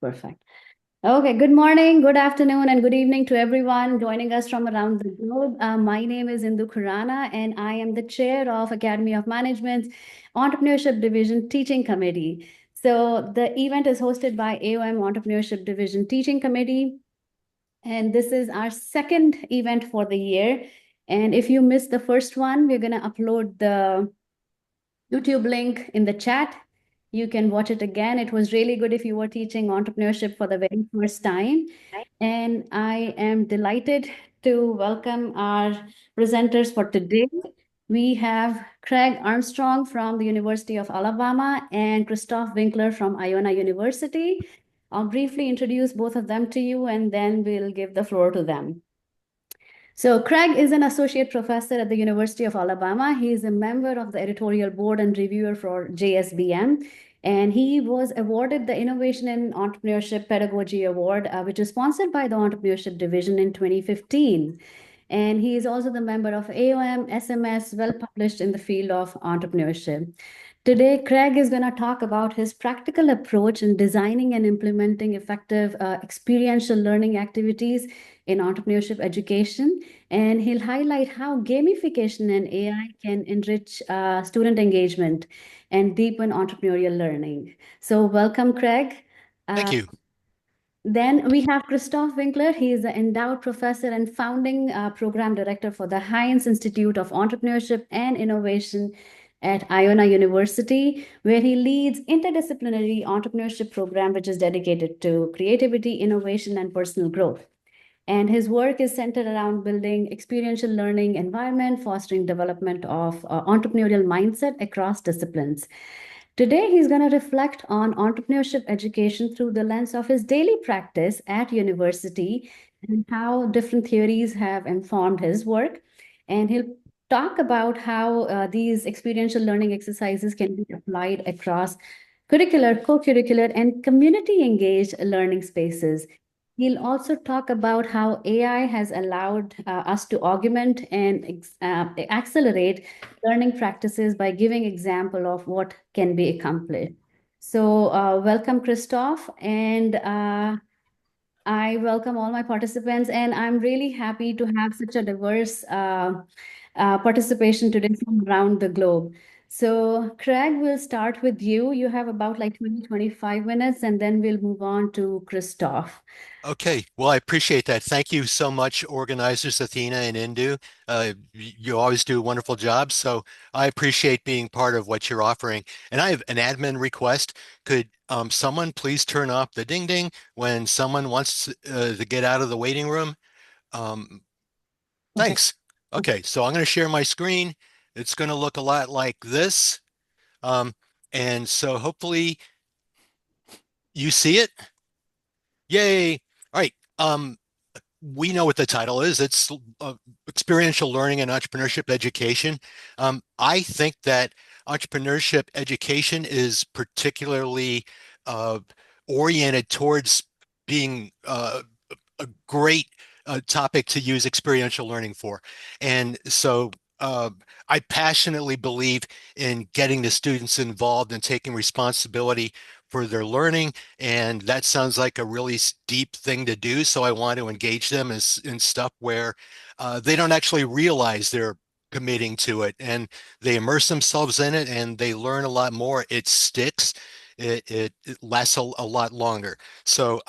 Perfect. Okay, good morning, good afternoon, and good evening to everyone joining us from around the globe. My name is Indu Khurana, and I am the chair of Academy of Management's Entrepreneurship Division Teaching Committee. So the event is hosted by AOM Entrepreneurship Division Teaching Committee, and this is our second event for the year. And if you missed the first one, we're going to upload the YouTube link in the chat. You can watch it again. It was really good if you were teaching entrepreneurship for the very first time. And I am delighted to welcome our presenters for today. We have Craig Armstrong from the University of Alabama and Christoph Winkler from Iona University. I'll briefly introduce both of them to you, and then we'll give the floor to them. So Craig is an associate professor at the University of Alabama. He is a member of the editorial board and reviewer for JSBM. And he was awarded the Innovation in Entrepreneurship Pedagogy Award, which is sponsored by the Entrepreneurship Division in 2015. And he is also the member of AOM, SMS, well published in the field of entrepreneurship. Today, Craig is going to talk about his practical approach in designing and implementing effective experiential learning activities in entrepreneurship education. And he'll highlight how gamification and AI can enrich student engagement and deepen entrepreneurial learning. So, welcome, Craig. Thank Uh, you. then we have Christoph Winkler. He is the endowed professor and founding program director for the Heinz Institute of Entrepreneurship and Innovation at Iona University, where he leads interdisciplinary entrepreneurship program, which is dedicated to creativity, innovation, and personal growth. And his work is centered around building experiential learning environment, fostering development of entrepreneurial mindset across disciplines. Today, he's going to reflect on entrepreneurship education through the lens of his daily practice at university and how different theories have informed his work. And he'll talk about how these experiential learning exercises can be applied across curricular, co-curricular, and community-engaged learning spaces. He'll also talk about how AI has allowed us to augment and accelerate learning practices by giving example of what can be accomplished. So welcome, Christoph, and I welcome all my participants, and I'm really happy to have such a diverse participation today from around the globe. So, Craig, we'll start with you. You have about like 20-25 minutes, and then we'll move on to Christoph. Okay, well, I appreciate that. Thank you so much, organizers Athena and Indu. You always do a wonderful job, so I appreciate being part of what you're offering. And I have an admin request. Could someone please turn off the ding ding when someone wants to get out of the waiting room? Um, Okay. Thanks. Okay, so I'm going to share my screen. It's going to look a lot like this. Um, and so hopefully you see it. Yay. All right. We know what the title is. It's experiential learning and entrepreneurship education. I think that entrepreneurship education is particularly uh, oriented towards being a great topic to use experiential learning for. And so I passionately believe in getting the students involved and taking responsibility for their learning. And that sounds like a really deep thing to do. So I want to engage them in stuff where they don't actually realize they're committing to it and they immerse themselves in it and they learn a lot more. It sticks. It lasts a lot longer. So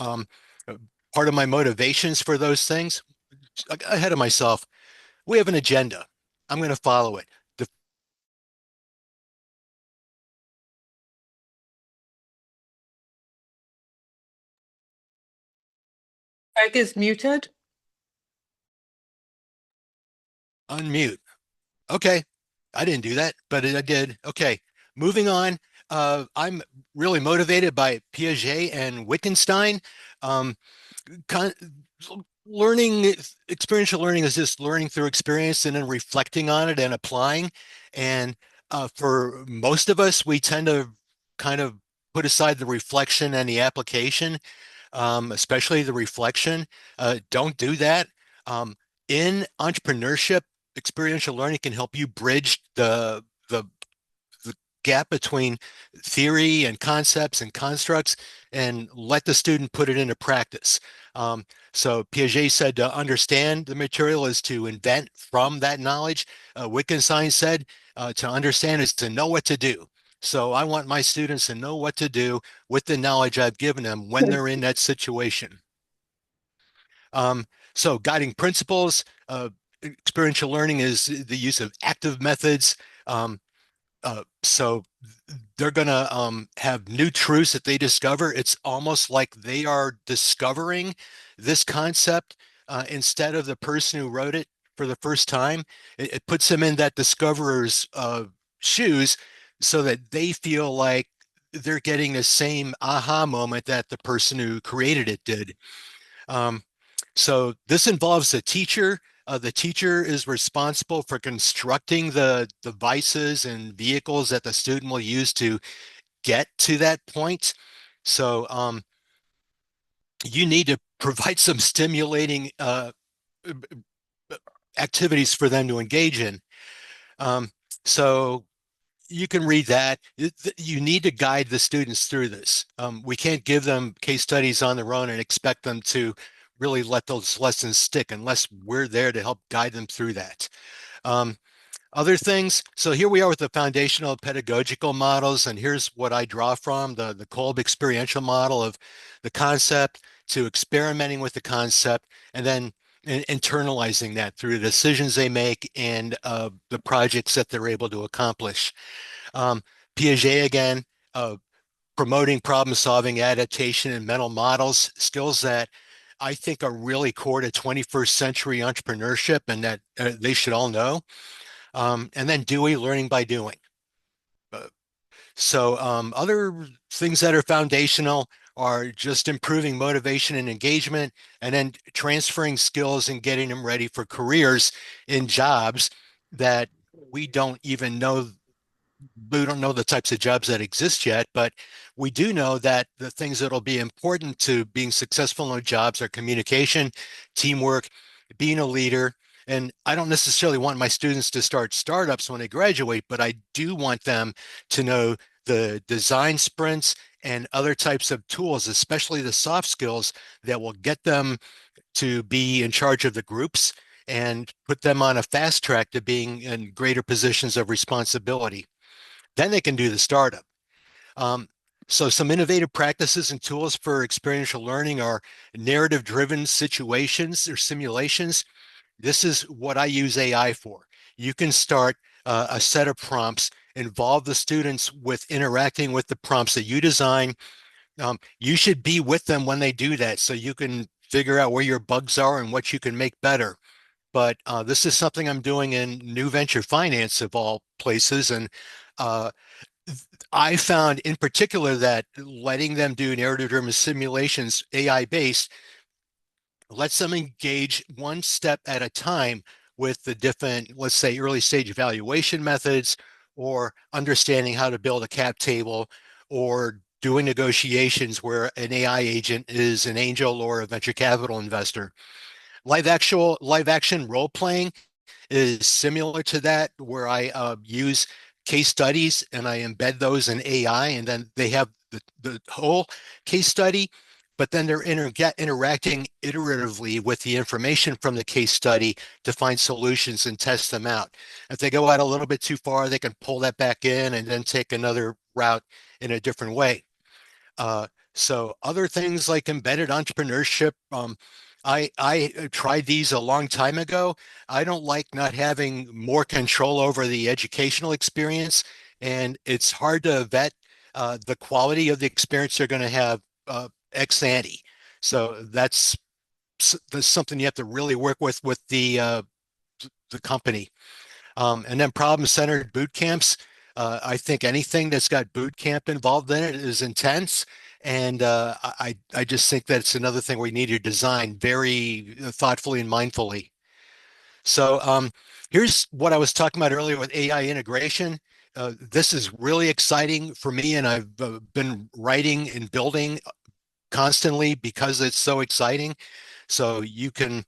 part of my motivations for those things, ahead of myself, we have an agenda. I'm going to follow it. The Greg is muted. unmute. Okay. I didn't do that, but I did. Okay. Moving on. I'm really motivated by Piaget and Wittgenstein. Um, con Learning, experiential learning is just learning through experience and then reflecting on it and applying. And for most of us, we tend to kind of put aside the reflection and the application, especially the reflection. Don't do that. Um, in entrepreneurship, experiential learning can help you bridge the gap between theory and concepts and constructs and let the student put it into practice. So Piaget said to understand the material is to invent from that knowledge. Wittgenstein said to understand is to know what to do. So I want my students to know what to do with the knowledge I've given them when they're in that situation. So guiding principles, experiential learning is the use of active methods. So they're going to have new truths that they discover. It's almost like they are discovering this concept instead of the person who wrote it for the first time. It puts them in that discoverer's shoes so that they feel like they're getting the same aha moment that the person who created it did. Um, so this involves the teacher. The teacher is responsible for constructing the devices and vehicles that the student will use to get to that point. So you need to provide some stimulating activities for them to engage in. Um, so you can read that. You need to guide the students through this. We can't give them case studies on their own and expect them to really let those lessons stick unless we're there to help guide them through that. Um, Other things, so here we are with the foundational pedagogical models, and here's what I draw from the Kolb experiential model of the concept to experimenting with the concept and then internalizing that through the decisions they make and the projects that they're able to accomplish. Um, Piaget again, promoting problem solving, adaptation, and mental models, skills that I think are really core to 21st century entrepreneurship and that they should all know. And then Dewey, learning by doing. Uh, Other things that are foundational are just improving motivation and engagement, and then transferring skills and getting them ready for careers in jobs that we don't even know we don't know the types of jobs that exist yet, but we do know that the things that will be important to being successful in those jobs are communication, teamwork, being a leader. And I don't necessarily want my students to start startups when they graduate, but I do want them to know the design sprints and other types of tools, especially the soft skills that will get them to be in charge of the groups and put them on a fast track to being in greater positions of responsibility. Then they can do the startup. Um, so some innovative practices and tools for experiential learning are narrative-driven situations or simulations. This is what I use AI for. You can start a set of prompts, involve the students with interacting with the prompts that you design. You should be with them when they do that so you can figure out where your bugs are and what you can make better. But this is something I'm doing in new venture finance of all places. And uh, I found in particular that letting them do narrative-driven simulations, AI-based, lets them engage one step at a time with the different, let's say, early stage evaluation methods, or understanding how to build a cap table, or doing negotiations where an AI agent is an angel or a venture capital investor. Live action role playing is similar to that, where I use case studies and I embed those in AI, and then they have the whole case study, but then they're interacting iteratively with the information from the case study to find solutions and test them out. If they go out a little bit too far, they can pull that back in and then take another route in a different way. So other things like embedded entrepreneurship, I tried these a long time ago. I don't like not having more control over the educational experience, and it's hard to vet the quality of the experience they're going to have ex ante. So that's something you have to really work with the company. And then problem-centered boot camps. I think anything that's got boot camp involved in it is intense. And I just think that it's another thing we need to design very thoughtfully and mindfully. So here's what I was talking about earlier with AI integration. This is really exciting for me, and I've been writing and building constantly because it's so exciting. So you can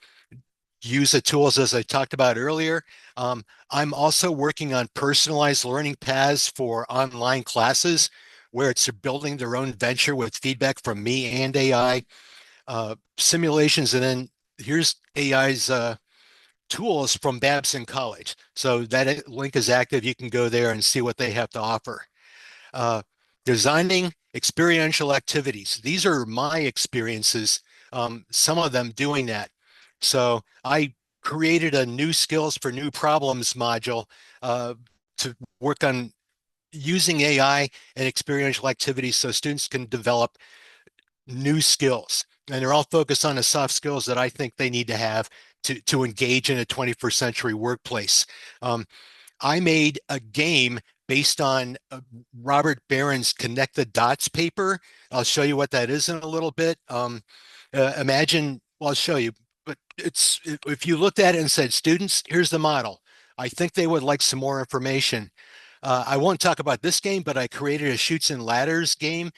use the tools as I talked about earlier. I'm also working on personalized learning paths for online classes where it's building their own venture with feedback from me and AI, simulations, and then here's AI's tools from Babson College. So that link is active. You can go there and see what they have to offer. Uh, Designing experiential activities. These are my experiences, some of them doing that. So I created a new skills for new problems module uh, to work on using AI and experiential activities so students can develop new skills. And they're all focused on the soft skills that I think they need to have to engage in a 21st century workplace. Um, I made a game based on Robert Barron's Connect the Dots paper. I'll show you what that is in a little bit. Imagine, well, I'll show you, but if you looked at it and said, students, here's the model. I think they would like some more information. I won't talk about this game, but I created a Chutes and Ladders game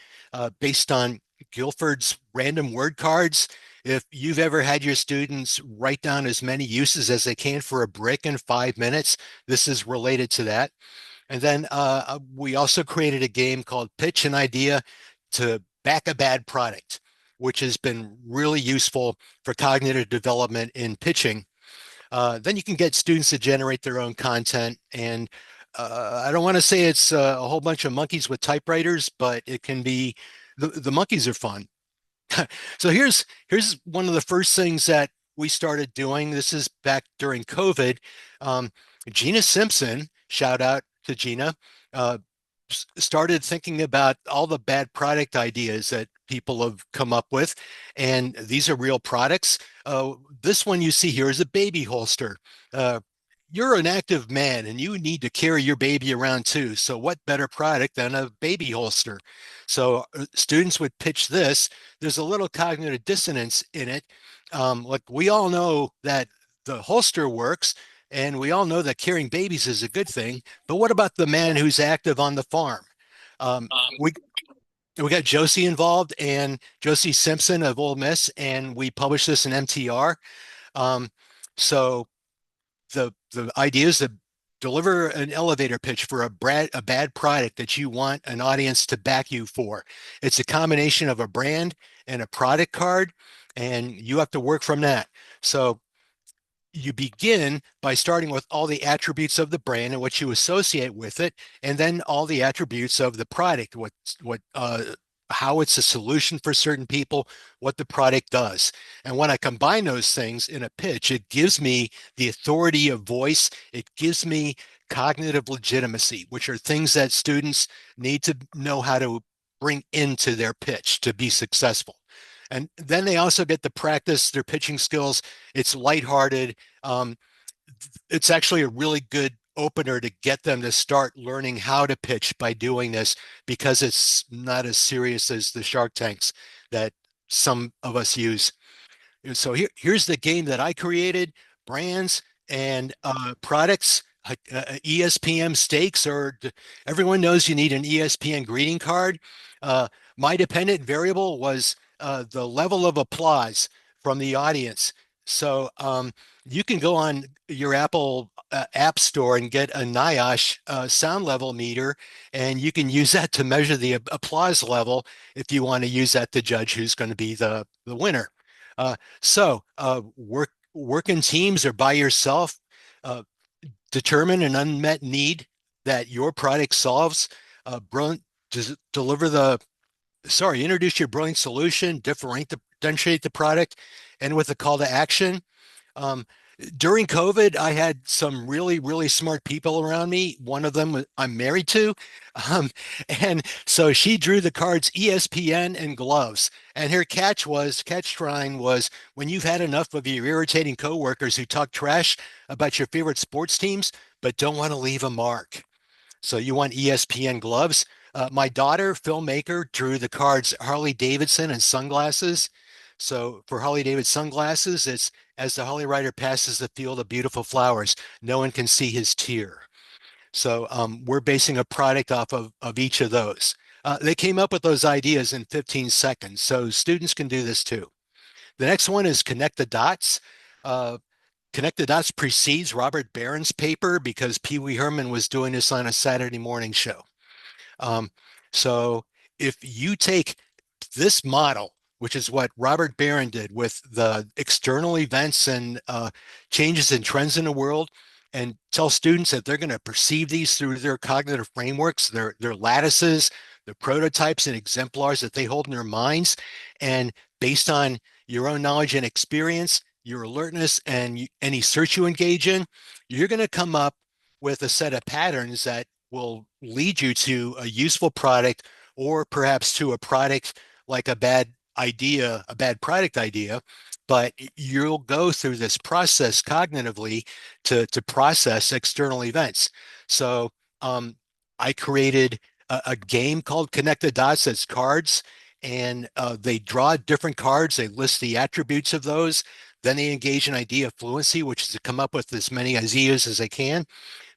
based on Guilford's random word cards. If you've ever had your students write down as many uses as they can for a brick in 5 minutes, this is related to that. And then we also created a game called Pitch an Idea to Back a Bad Product, which has been really useful for cognitive development in pitching. Then you can get students to generate their own content. And I don't want to say it's a whole bunch of monkeys with typewriters, but it can be, the monkeys are fun. So here's one of the first things that we started doing. This is back during COVID. Um, Gina Simpson, shout out to Gina, uh, started thinking about all the bad product ideas that people have come up with, and these are real products. This one you see here is a baby holster. Uh, you're an active man and you need to carry your baby around too. So what better product than a baby holster? So students would pitch this. There's a little cognitive dissonance in it. Like we all know that the holster works, and we all know that carrying babies is a good thing. But what about the man who's active on the farm? Um, we we got Josie involved and Josie Simpson of Ole Miss, and we published this in MTR. Um, so the idea is to deliver an elevator pitch for a bad product that you want an audience to back you for. It's a combination of a brand and a product card, and you have to work from that. So you begin by starting with all the attributes of the brand and what you associate with it, and then all the attributes of the product, how it's a solution for certain people, what the product does. And when I combine those things in a pitch, it gives me the authority of voice. It gives me cognitive legitimacy, which are things that students need to know how to bring into their pitch to be successful. And then they also get to practice their pitching skills. It's lighthearted. Um, it's actually a really good opener to get them to start learning how to pitch by doing this, because it's not as serious as the Shark Tanks that some of us use. So here's the game that I created: brands and products. ESPN stakes, or everyone knows you need an ESPN greeting card. Uh, my dependent variable was the level of applause from the audience. So you can go on your Apple App Store and get a NIOSH sound level meter, and you can use that to measure the applause level if you want to use that to judge who's going to be the winner. Work in teams or by yourself. Uh, Determine an unmet need that your product solves. Deliver the Introduce your brilliant solution, differentiate the product, and with a call to action. Um, During COVID, I had some really, really smart people around me. One of them I'm married to. Um, and so she drew the cards ESPN and gloves. And her catch line was, when you've had enough of your irritating coworkers who talk trash about your favorite sports teams, but don't want to leave a mark. So you want ESPN gloves. My daughter, filmmaker, drew the cards Harley Davidson and sunglasses. So for Harley Davidson sunglasses, it's as the Harley rider passes the field of beautiful flowers, no one can see his tear. So we're basing a product off of each of those. They came up with those ideas in 15 seconds, so students can do this too. The next one is connect the dots. Uh, Connect the Dots precedes Robert Barron's paper because Pee Wee Herman was doing this on a Saturday morning show. Um, so if you take this model, which is what Robert Barron did with the external events and changes and trends in the world, and tell students that they're going to perceive these through their cognitive frameworks, their lattices, the prototypes and exemplars that they hold in their minds, and based on your own knowledge and experience, your alertness, and any search you engage in, you're going to come up with a set of patterns that will lead you to a useful product, or perhaps to a product like a bad idea, a bad product idea. But you'll go through this process cognitively to process external events. So I created a game called Connect the Dots. That's cards, and they draw different cards. They list the attributes of those. Then they engage in idea fluency, which is to come up with as many ideas as they can.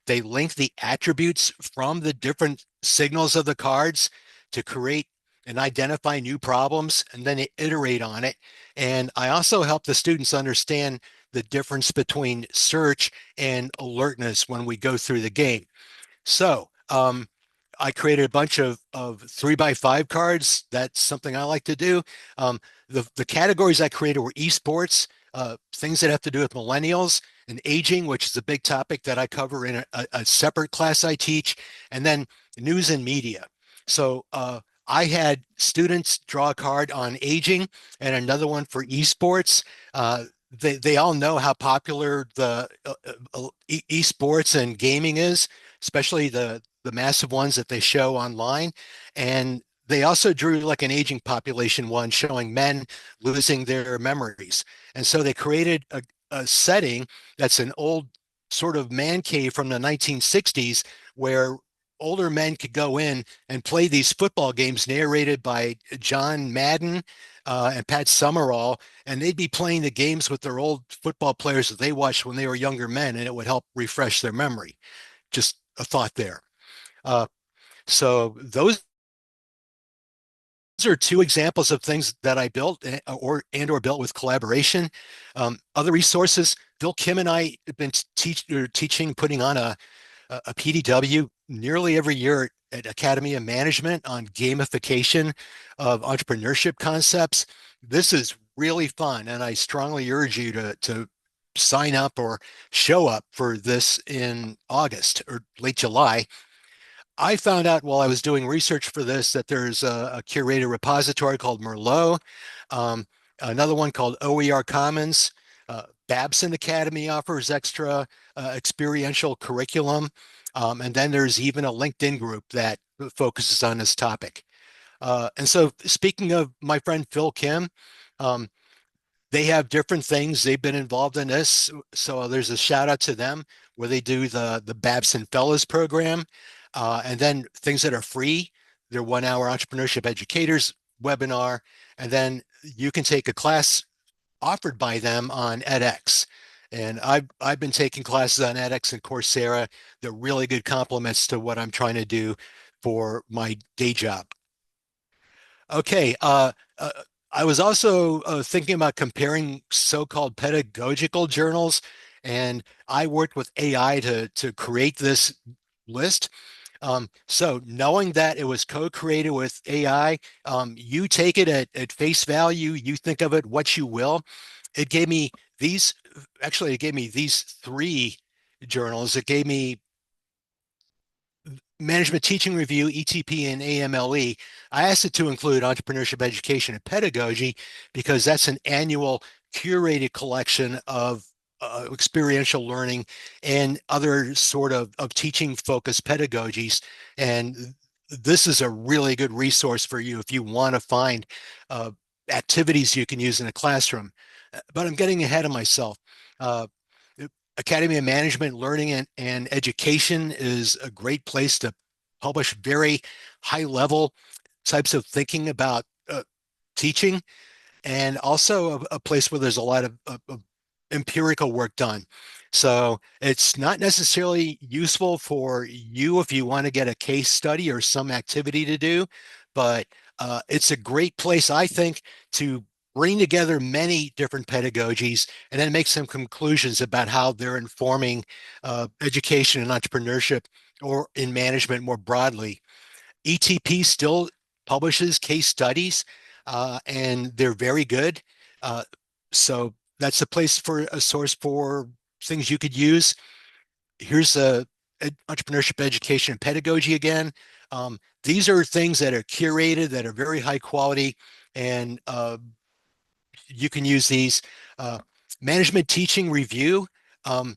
They link the attributes from the different signals of the cards to create and identify new problems, and then they iterate on it. And I also help the students understand the difference between search and alertness when we go through the game. So I created a bunch of 3x5 cards. That's something I like to do. The categories I created were esports, things that have to do with millennials and aging, which is a big topic that I cover in a separate class I teach, and then news and media. So I had students draw a card on aging and another one for esports. They all know how popular the esports and gaming is, especially the massive ones that they show online. And they also drew like an aging population one showing men losing their memories. And so they created a setting that's an old sort of man cave from the 1960s where older men could go in and play these football games narrated by John Madden and Pat Summerall, and they'd be playing the games with their old football players that they watched when they were younger men, and it would help refresh their memory. Just a thought there. Uh, so those are two examples of things that I built or built with collaboration. Other resources, Bill Kim and I have been teaching, putting on a PDW nearly every year at Academy of Management on gamification of entrepreneurship concepts. This is really fun, and I strongly urge you to sign up or show up for this in August or late July. I found out while I was doing research for this that there's a curated repository called Merlot, um, another one called OER Commons. Babson Academy offers extra experiential curriculum. And then there's even a LinkedIn group that focuses on this topic. And so speaking of my friend Phil Kim, um, they have different things. They've been involved in this. So there's a shout out to them where they do the Babson Fellows program. And then things that are free, their 1 hour entrepreneurship educators webinar. And then you can take a class offered by them on edX. And I've been taking classes on edX and Coursera. They're really good complements to what I'm trying to do for my day job. Okay. I was also thinking about comparing so-called pedagogical journals, and I worked with AI to create this list. So knowing that it was co-created with AI, you take it at face value, you think of it what you will. It gave me these, actually, it gave me these three journals. It gave me Management Teaching Review, ETP, and AMLE. I asked it to include Entrepreneurship Education and Pedagogy because that's an annual curated collection of experiential learning and other sort of teaching focused pedagogies. And this is a really good resource for you if you want to find activities you can use in a classroom. But I'm getting ahead of myself. Uh, Academy of Management Learning and Education is a great place to publish very high level types of thinking about teaching, and also a place where there's a lot of empirical work done. So it's not necessarily useful for you if you want to get a case study or some activity to do, but it's a great place, I think, to bring together many different pedagogies and then make some conclusions about how they're informing education and entrepreneurship or in management more broadly. ETP still publishes case studies, and they're very good. Uh, so that's a place for a source for things you could use. Here's entrepreneurship education and pedagogy again. These are things that are curated, that are very high quality, and you can use these. Uh, Management teaching review, um,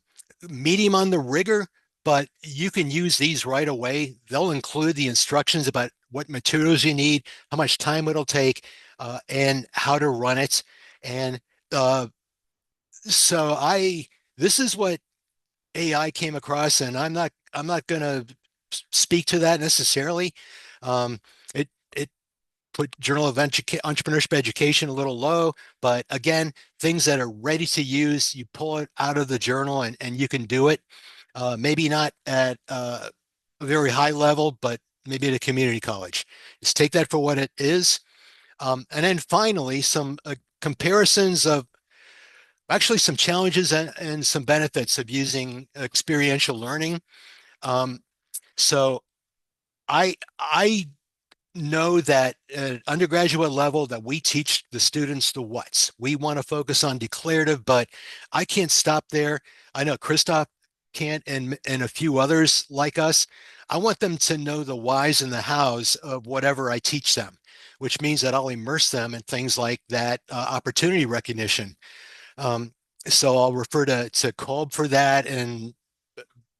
medium on the rigor, but you can use these right away. They'll include the instructions about what materials you need, how much time it'll take, and how to run it. And uh, so this is what AI came across, and I'm not going to speak to that necessarily. Um, it put Journal of Entrepreneurship Education a little low, but again, things that are ready to use, you pull it out of the journal and you can do it. Maybe not at a very high level, but maybe at a community college. Just take that for what it is. And then finally, some comparisons of actually some challenges and some benefits of using experiential learning. Um, so I know that at undergraduate level that we teach the students the what's. We want to focus on declarative, but I can't stop there. I know Christoph can't, and a few others like us. I want them to know the whys and the hows of whatever I teach them, which means that I'll immerse them in things like that opportunity recognition. Um, so I'll refer to Kolb for that and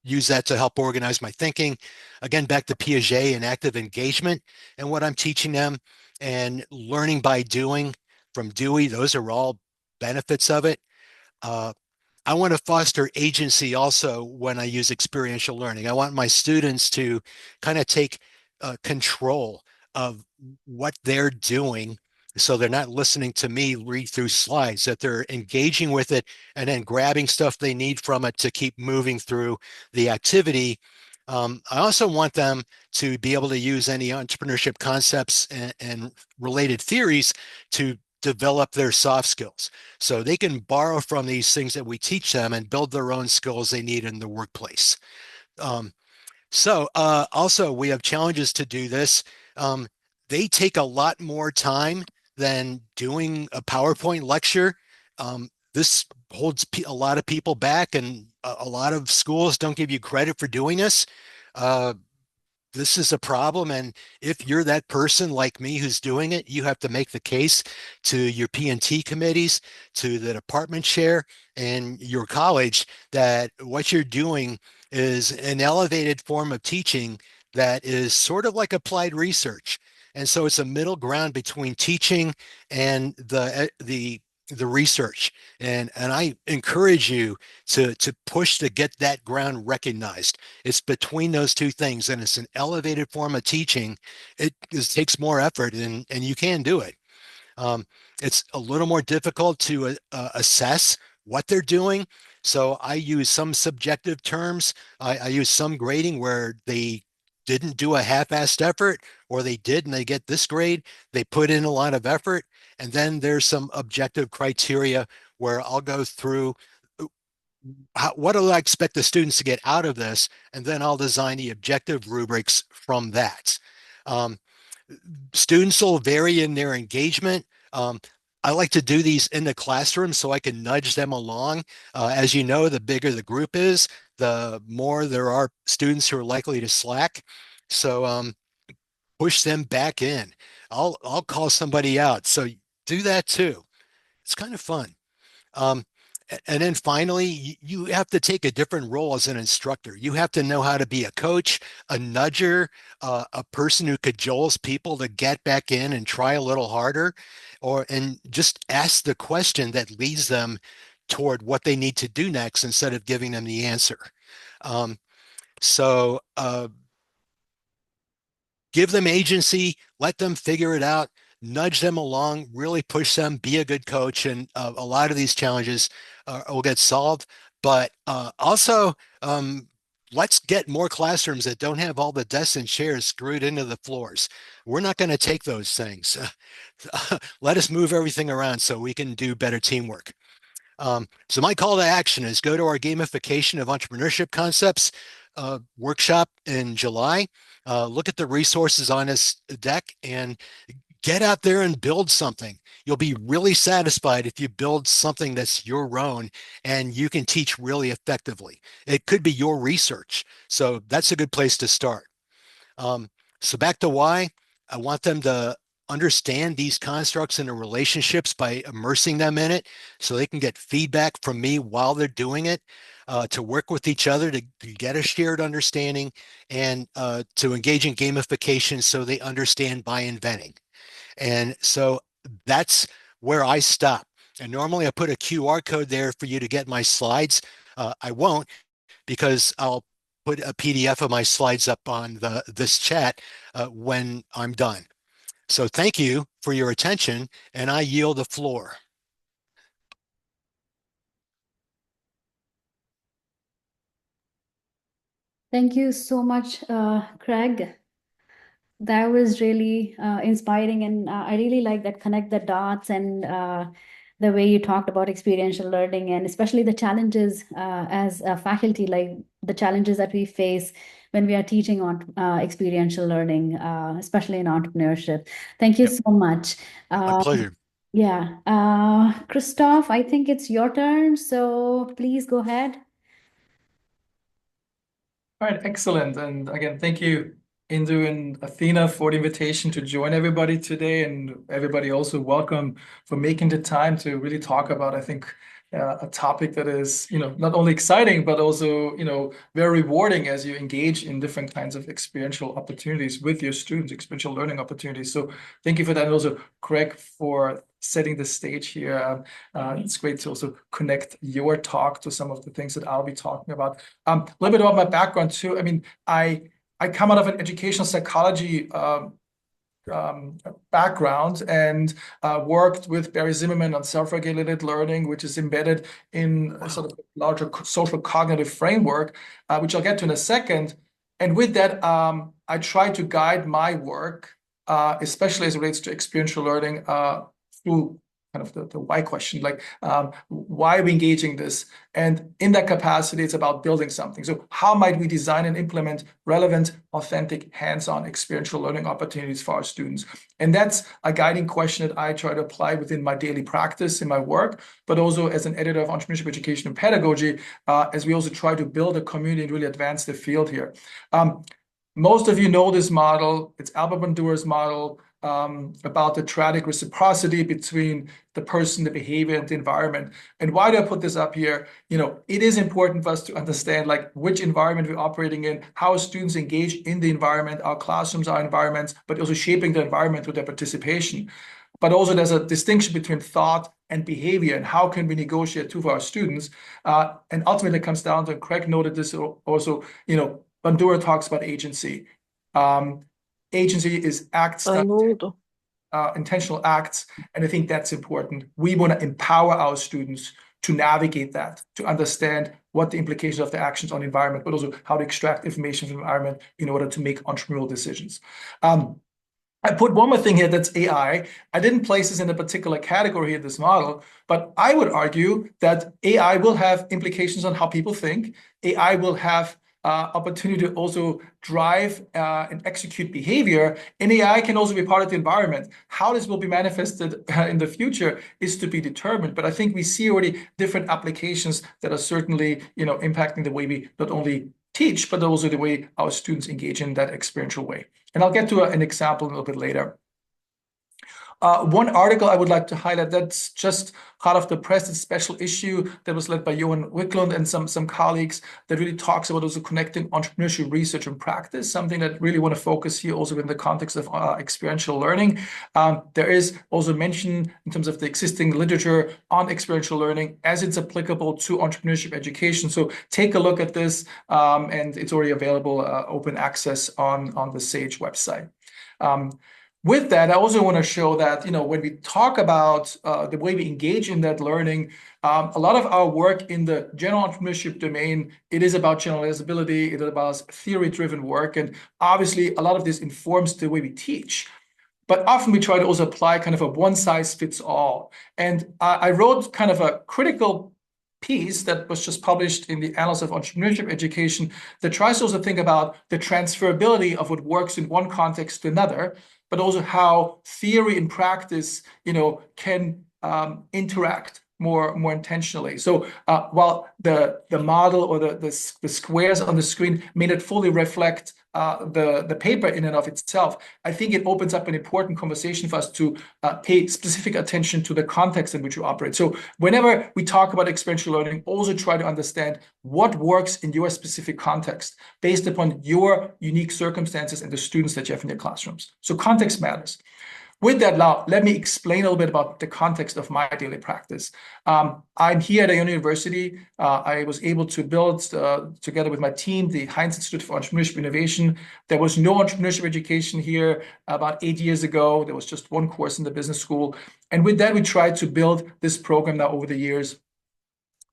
use that to help organize my thinking. Again, back to Piaget and active engagement and what I'm teaching them, and learning by doing from Dewey. Those are all benefits of it. Uh, I want to foster agency also when I use experiential learning. I want my students to kind of take control of what they're doing. So they're not listening to me read through slides, that they're engaging with it and then grabbing stuff they need from it to keep moving through the activity. I also want them to be able to use any entrepreneurship concepts and related theories to develop their soft skills. So they can borrow from these things that we teach them and build their own skills they need in the workplace. Um, also, we have challenges to do this. Um, they take a lot more time than doing a PowerPoint lecture. This holds a lot of people back, and a lot of schools don't give you credit for doing this. Uh, this is a problem. And if you're that person like me who's doing it, you have to make the case to your P&T committees, to the department chair and your college that what you're doing is an elevated form of teaching that is sort of like applied research. And so it's a middle ground between teaching and the research. And I encourage you to push to get that ground recognized. It's between those two things, and it's an elevated form of teaching. It takes more effort, and you can do it. Um, it's a little more difficult to assess what they're doing. So I use some subjective terms. I use some grading where they didn't do a half-assed effort, or they did and they get this grade. They put in a lot of effort. And then there's some objective criteria where I'll go through what do I expect the students to get out of this, and then I'll design the objective rubrics from that. Um, Students will vary in their engagement. I like to do these in the classroom so I can nudge them along. As you know, the bigger the group is, the more there are students who are likely to slack. So push them back in. I'll call somebody out. So do that too. It's kind of fun. Um, and then finally, you have to take a different role as an instructor. You have to know how to be a coach, a nudger, a person who cajoles people to get back in and try a little harder, and just ask the question that leads them toward what they need to do next instead of giving them the answer. Um, so give them agency, let them figure it out, nudge them along, really push them, be a good coach. And a lot of these challenges will get solved. But also, let's get more classrooms that don't have all the desks and chairs screwed into the floors. We're not going to take those things. Let us move everything around so we can do better teamwork. So my call to action is go to our gamification of entrepreneurship concepts workshop in July. Look at the resources on this deck and get out there and build something. You'll be really satisfied if you build something that's your own and you can teach really effectively. It could be your research. So that's a good place to start. Um, so back to why, I want them to understand these constructs and the relationships by immersing them in it so they can get feedback from me while they're doing it, to work with each other to get a shared understanding and to engage in gamification so they understand by inventing. And so that's where I stop. And normally I put a QR code there for you to get my slides. I won't because I'll put a PDF of my slides up on this chat when I'm done. So thank you for your attention, and I yield the floor. Thank you so much, Craig. That was really inspiring, and I really like that connect the dots and the way you talked about experiential learning, and especially the challenges as a faculty, like the challenges that we face when we are teaching on experiential learning, especially in entrepreneurship. Thank you Yep, so much. my pleasure. Yeah, Christoph, I think it's your turn, so please go ahead. All right, excellent. And again, thank you, Indu and Athena, for the invitation to join everybody today. And everybody also welcome for making the time to really talk about, I think, a topic that is, not only exciting, but also, very rewarding as you engage in different kinds of experiential opportunities with your students, experiential learning opportunities. So thank you for that. And also, Craig, for setting the stage here. It's great to also connect your talk to some of the things that I'll be talking about. A little bit about my background too. I mean, I come out of an educational psychology background and worked with Barry Zimmerman on self-regulated learning, which is embedded in a sort of larger social cognitive framework, which I'll get to in a second. And with that, I try to guide my work, especially as it relates to experiential learning, through kind of the why question, like why are we engaging this? And in that capacity, it's about building something. So how might we design and implement relevant, authentic, hands-on experiential learning opportunities for our students? And that's a guiding question that I try to apply within my daily practice in my work, but also as an editor of Entrepreneurship, Education, and Pedagogy, as we also try to build a community and really advance the field here. Most of you know this model. It's Albert Bandura's model, about the triadic reciprocity between the person, the behavior, and the environment. And why do I put this up here? It is important for us to understand like which environment we're operating in, how students engage in the environment, our classrooms, our environments, but also shaping the environment with their participation. But also there's a distinction between thought and behavior, and how can we negotiate too for our students? And ultimately it comes down to, and Craig noted this also, Bandura talks about agency. Agency is acts, intentional acts, and I think that's important. We want to empower our students to navigate that, to understand what the implications of the actions on the environment, but also how to extract information from the environment in order to make entrepreneurial decisions. I put one more thing here, that's AI. I didn't place this in a particular category in this model, but I would argue that AI will have implications on how people think. AI will have opportunity to also drive and execute behavior, and AI can also be part of the environment. How this will be manifested in the future is to be determined, but I think we see already different applications that are certainly impacting the way we not only teach, but also the way our students engage in that experiential way. And I'll get to an example a little bit later. One article I would like to highlight that's just hot off the press, a special issue that was led by Johan Wiklund and some colleagues that really talks about also connecting entrepreneurship research and practice, something that really want to focus here also in the context of experiential learning. There is also mention in terms of the existing literature on experiential learning as it's applicable to entrepreneurship education. So take a look at this, and it's already available, open access on the SAGE website. With that, I also want to show that, when we talk about the way we engage in that learning, a lot of our work in the general entrepreneurship domain, it is about generalizability, it is about theory-driven work, and obviously a lot of this informs the way we teach. But often we try to also apply kind of a one-size-fits-all. And I wrote kind of a critical piece that was just published in the Annals of Entrepreneurship Education that tries to also think about the transferability of what works in one context to another, but also how theory and practice, can interact more intentionally. So while the model or the squares on the screen may not fully reflect the paper in and of itself, I think it opens up an important conversation for us to pay specific attention to the context in which we operate. So whenever we talk about experiential learning, also try to understand what works in your specific context based upon your unique circumstances and the students that you have in your classrooms. So context matters. With that, now, let me explain a little bit about the context of my daily practice. I'm here at a university. I was able to build, together with my team, the Heinz Institute for Entrepreneurship Innovation. There was no entrepreneurship education here about 8 years ago. There was just one course in the business school. And with that, we tried to build this program now over the years,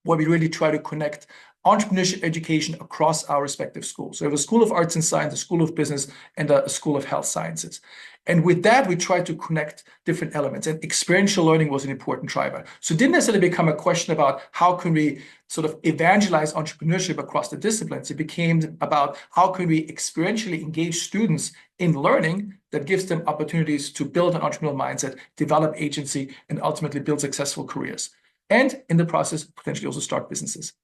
where we really try to connect entrepreneurship education across our respective schools. So we have a School of Arts and Science, a School of Business, and a School of Health Sciences. And with that, we try to connect different elements. And experiential learning was an important driver. So it didn't necessarily become a question about how can we sort of evangelize entrepreneurship across the disciplines. It became about how can we experientially engage students in learning that gives them opportunities to build an entrepreneurial mindset, develop agency, and ultimately build successful careers. And in the process, potentially also start businesses.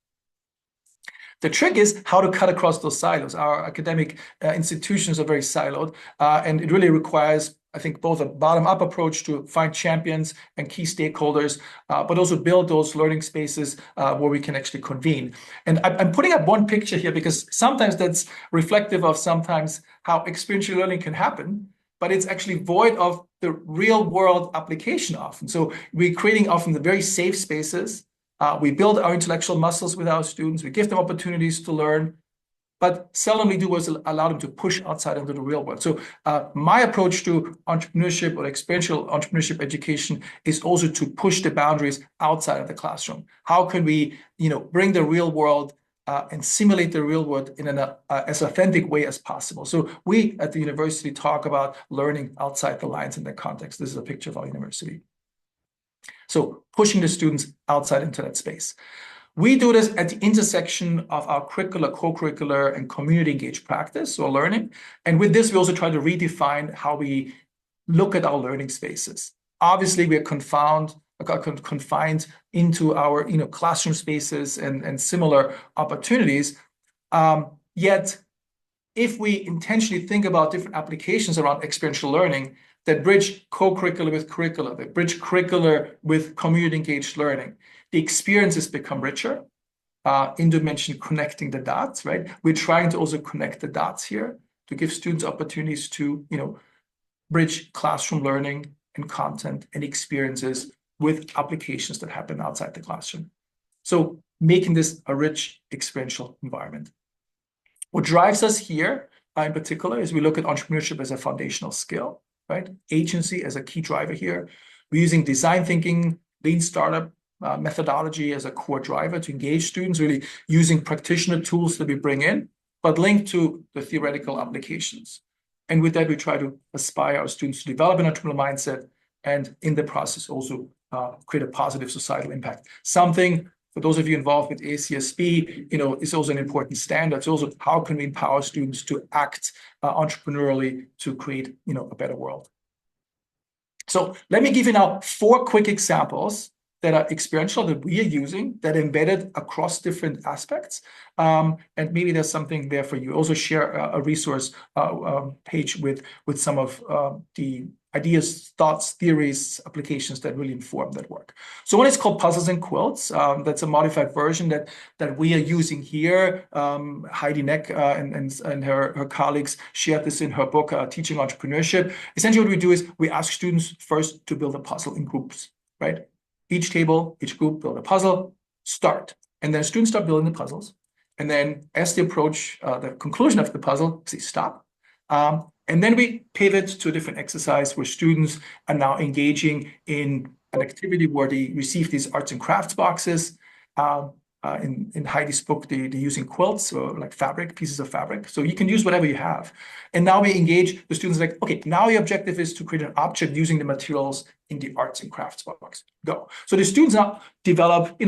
The trick is how to cut across those silos. Our academic institutions are very siloed, and it really requires, I think, both a bottom-up approach to find champions and key stakeholders, but also build those learning spaces where we can actually convene. And I'm putting up one picture here because sometimes that's reflective of sometimes how experiential learning can happen, but it's actually void of the real-world application often. So we're creating often the very safe spaces. We build our intellectual muscles with our students. We give them opportunities to learn, but seldomly do was allow them to push outside into the real world. So my approach to entrepreneurship or experiential entrepreneurship education is also to push the boundaries outside of the classroom. How can we, bring the real world and simulate the real world in an as authentic way as possible? So we at the university talk about learning outside the lines in that context. This is a picture of our university. So pushing the students outside into that space. We do this at the intersection of our curricular, co-curricular, and community-engaged practice or learning. And with this, we also try to redefine how we look at our learning spaces. Obviously, we are confined into our classroom spaces and similar opportunities. Yet, if we intentionally think about different applications around experiential learning that bridge co-curricular with curricular, that bridge curricular with community-engaged learning, the experiences become richer. Indu mentioned connecting the dots, right? We're trying to also connect the dots here to give students opportunities to, bridge classroom learning and content and experiences with applications that happen outside the classroom. So making this a rich experiential environment. What drives us here in particular is we look at entrepreneurship as a foundational skill, right? Agency as a key driver here. We're using design thinking, lean startup methodology as a core driver to engage students, really using practitioner tools that we bring in, but linked to the theoretical applications. And with that, we try to aspire our students to develop an entrepreneurial mindset and in the process also create a positive societal impact. Something for those of you involved with ACSB, is also an important standard. It's also how can we empower students to act entrepreneurially to create, a better world. So let me give you now 4 quick examples that are experiential that we are using that are embedded across different aspects. And maybe there's something there for you. Also share a resource page with some of the ideas, thoughts, theories, applications that really inform that work. So one is called Puzzles and Quilts. That's a modified version that we are using here. Heidi Neck and her colleagues shared this in her book, Teaching Entrepreneurship. Essentially what we do is we ask students first to build a puzzle in groups, right? Each table, each group build a puzzle, start. And then students start building the puzzles. And then as they approach the conclusion of the puzzle, say stop. And then we pivot to a different exercise where students are now engaging in an activity where they receive these arts and crafts boxes. In Heidi's book, they're using quilts or like fabric, pieces of fabric. So you can use whatever you have. And now we engage the students like, okay, now your objective is to create an object using the materials in the arts and crafts box. Go. So the students now develop,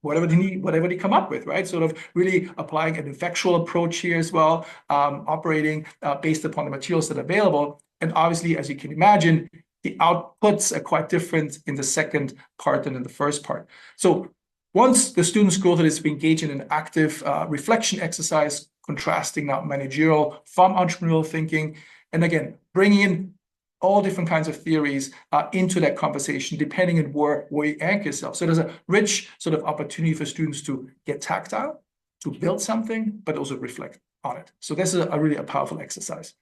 whatever they need, whatever they come up with, right? Sort of really applying an effectual approach here as well, operating based upon the materials that are available. And obviously, as you can imagine, the outputs are quite different in the second part than in the first part. So once the students go through this, we engage in an active reflection exercise, contrasting now managerial from entrepreneurial thinking. And again, bringing in all different kinds of theories into that conversation, depending on where you anchor yourself. So there's a rich sort of opportunity for students to get tactile, to build something, but also reflect on it. So this is really a powerful exercise.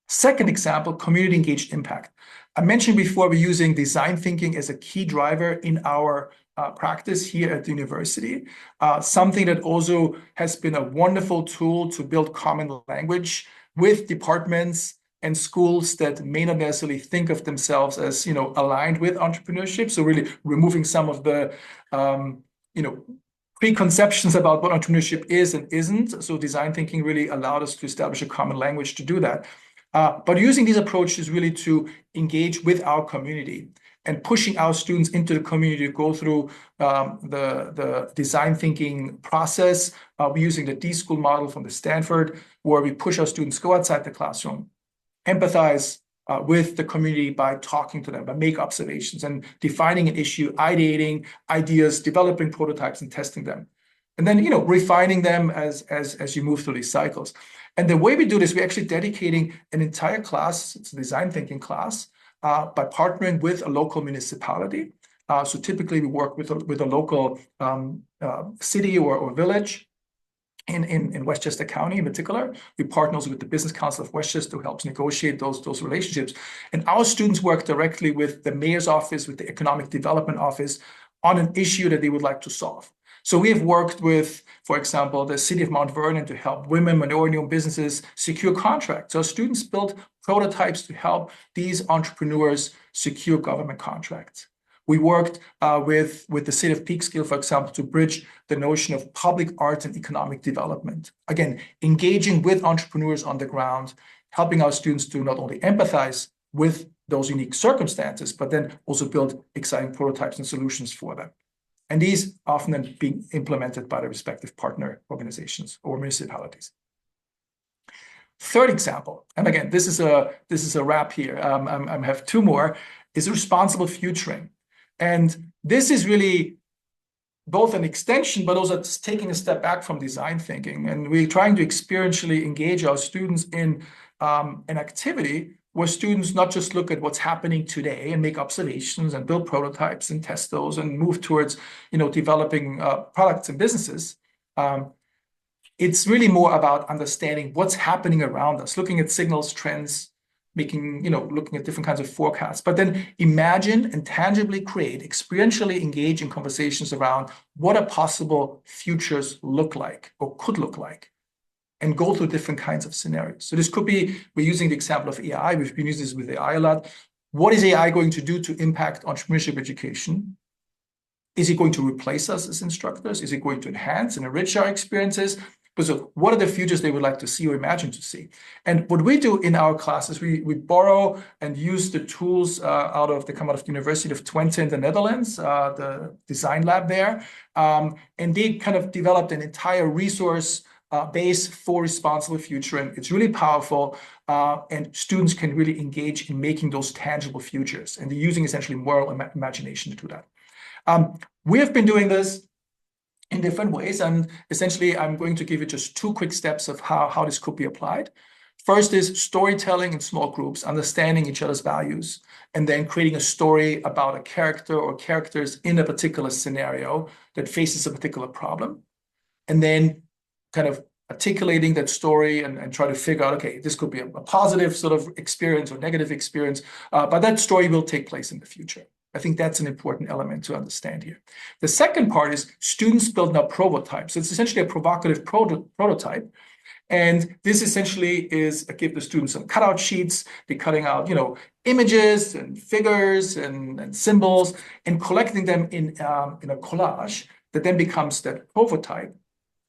Second example, community engaged impact. I mentioned before, we're using design thinking as a key driver in our practice here at the university. Something that also has been a wonderful tool to build common language with departments and schools that may not necessarily think of themselves as, aligned with entrepreneurship. So really removing some of the, preconceptions about what entrepreneurship is and isn't. So design thinking really allowed us to establish a common language to do that. But using these approaches really to engage with our community and pushing our students into the community to go through the design thinking process. We're using the D-School model from the Stanford, where we push our students go outside the classroom, empathize with the community by talking to them, by make observations and defining an issue, ideating ideas, developing prototypes and testing them. And then, refining them as you move through these cycles. And the way we do this, we're actually dedicating an entire class, it's a design thinking class, by partnering with a local municipality. So typically we work with a local city or village in Westchester County in particular. We partner also with the Business Council of Westchester, who helps negotiate those relationships. And our students work directly with the mayor's office, with the economic development office on an issue that they would like to solve. So we have worked with, for example, the city of Mount Vernon to help women, minority-owned businesses secure contracts. So students built prototypes to help these entrepreneurs secure government contracts. We worked with the city of Peekskill, for example, to bridge the notion of public art and economic development. Again, engaging with entrepreneurs on the ground, helping our students to not only empathize with those unique circumstances, but then also build exciting prototypes and solutions for them. And these often then being implemented by the respective partner organizations or municipalities. Third example, and again, this is a wrap here. I have two more, is responsible futuring. And this is really both an extension, but also taking a step back from design thinking. And we're trying to experientially engage our students in an activity where students not just look at what's happening today and make observations and build prototypes and test those and move towards, developing products and businesses. It's really more about understanding what's happening around us, looking at signals, trends, looking at different kinds of forecasts, but then imagine and tangibly create, experientially engage in conversations around what a possible futures look like or could look like, and go through different kinds of scenarios. So this could be, we're using the example of AI. We've been using this with AI a lot. What is AI going to do to impact entrepreneurship education? Is it going to replace us as instructors? Is it going to enhance and enrich our experiences? So what are the futures they would like to see or imagine to see? And what we do in our classes, we borrow and use the tools that come out of the University of Twente in the Netherlands, the design lab there. And they kind of developed an entire resource base for responsible futuring. It's really powerful, and students can really engage in making those tangible futures. And they're using essentially moral imagination to do that. We have been doing this in different ways, and essentially I'm going to give you just two quick steps of how this could be applied. First is storytelling in small groups, understanding each other's values, and then creating a story about a character or characters in a particular scenario that faces a particular problem. And then kind of articulating that story and try to figure out, okay, this could be a positive sort of experience or negative experience, but that story will take place in the future. I think that's an important element to understand here. The second part is students build now prototypes. So it's essentially a provocative prototype. And this essentially is give the students some cutout sheets. They're cutting out, images and figures and symbols and collecting them in a collage that then becomes that prototype.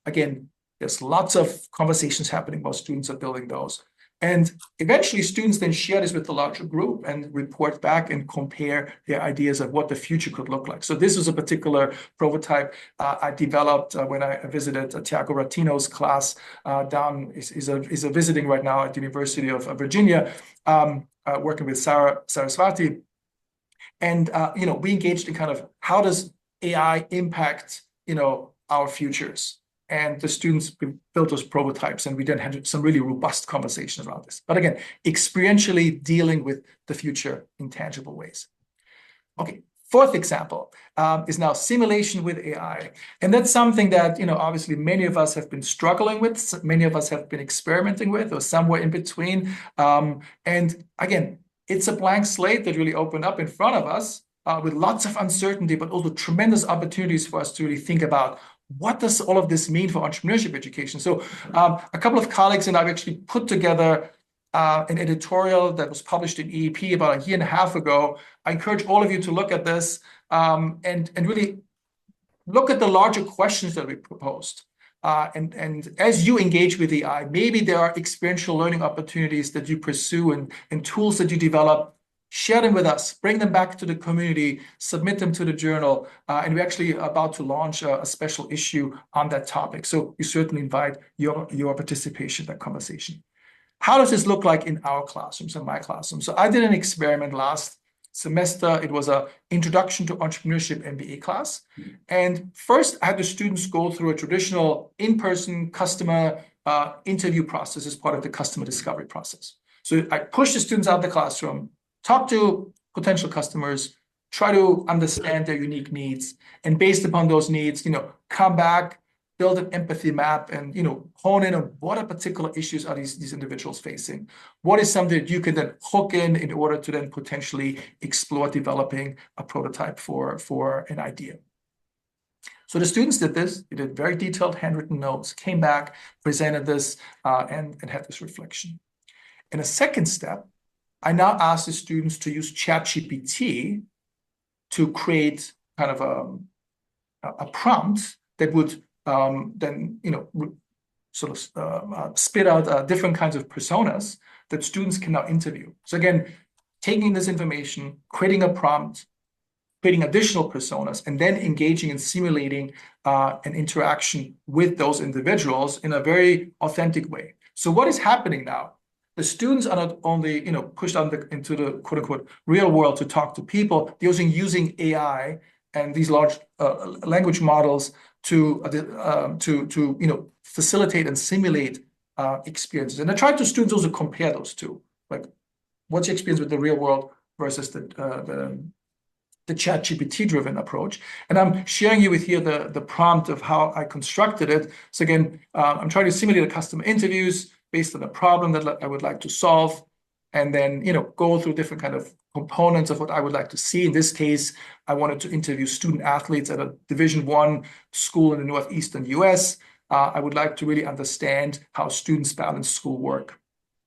Again, there's lots of conversations happening while students are building those. And eventually students then share this with the larger group and report back and compare their ideas of what the future could look like. So this was a particular prototype I developed when I visited Tiago Ratino's class down, is a visiting right now at the University of Virginia, working with Saraswati. And, we engaged in kind of how does AI impact, our futures? And the students built those prototypes, and we then had some really robust conversations around this. But again, experientially dealing with the future in tangible ways. Okay, fourth example is now simulation with AI. And that's something that, obviously many of us have been struggling with, many of us have been experimenting with, or somewhere in between. And again, it's a blank slate that really opened up in front of us with lots of uncertainty, but also tremendous opportunities for us to really think about what does all of this mean for entrepreneurship education? So a couple of colleagues and I have actually put together an editorial that was published in EEP about a year and a half ago. I encourage all of you to look at this and really look at the larger questions that we proposed. And as you engage with AI, maybe there are experiential learning opportunities that you pursue and tools that you develop. Share them with us, bring them back to the community, submit them to the journal, and we're actually about to launch a special issue on that topic. So we certainly invite your participation in that conversation. How does this look like in our classrooms, in my classroom? So I did an experiment last semester. It was an Introduction to Entrepreneurship MBA class. And first, I had the students go through a traditional in-person customer interview process as part of the customer discovery process. So I pushed the students out of the classroom, talk to potential customers, try to understand their unique needs, and based upon those needs, come back, build an empathy map, and hone in on what are particular issues are these individuals facing. What is something that you can then hook in order to then potentially explore developing a prototype for an idea. So the students did this. They did very detailed handwritten notes, came back, presented this, and had this reflection. In a second step, I now ask the students to use ChatGPT to create kind of a prompt that would then, sort of spit out different kinds of personas that students can now interview. So again, taking this information, creating a prompt, creating additional personas, and then engaging and simulating an interaction with those individuals in a very authentic way. So what is happening now? The students are not only, pushed into the quote unquote real world to talk to people, they're also using AI and these large language models to facilitate and simulate experiences. And I tried to students also compare those two, like what's your experience with the real world versus the ChatGPT driven approach. And I'm sharing you with here the prompt of how I constructed it. So again, I'm trying to simulate a customer interviews based on a problem that I would like to solve, and then go through different kind of components of what I would like to see. In this case, I wanted to interview student athletes at a Division I school in the northeastern US. I would like to really understand how students balance schoolwork,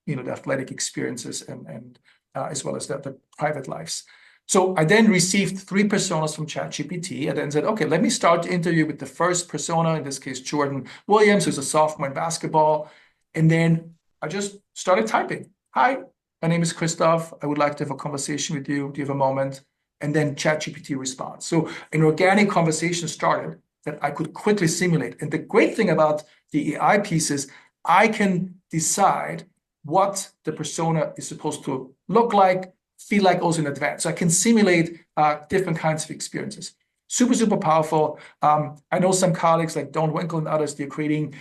the athletic experiences, and as well as the private lives. So I then received 3 personas from ChatGPT. I then said, okay, let me start the interview with the first persona, in this case, Jordan Williams, who's a sophomore in basketball. And then I just started typing. Hi, my name is Christoph. I would like to have a conversation with you. Do you have a moment? And then ChatGPT responds. So an organic conversation started that I could quickly simulate. And the great thing about the AI piece is I can decide what the persona is supposed to look like, feel like also in advance. So I can simulate different kinds of experiences. Super, super powerful. I know some colleagues like Don Winkle and others, they're creating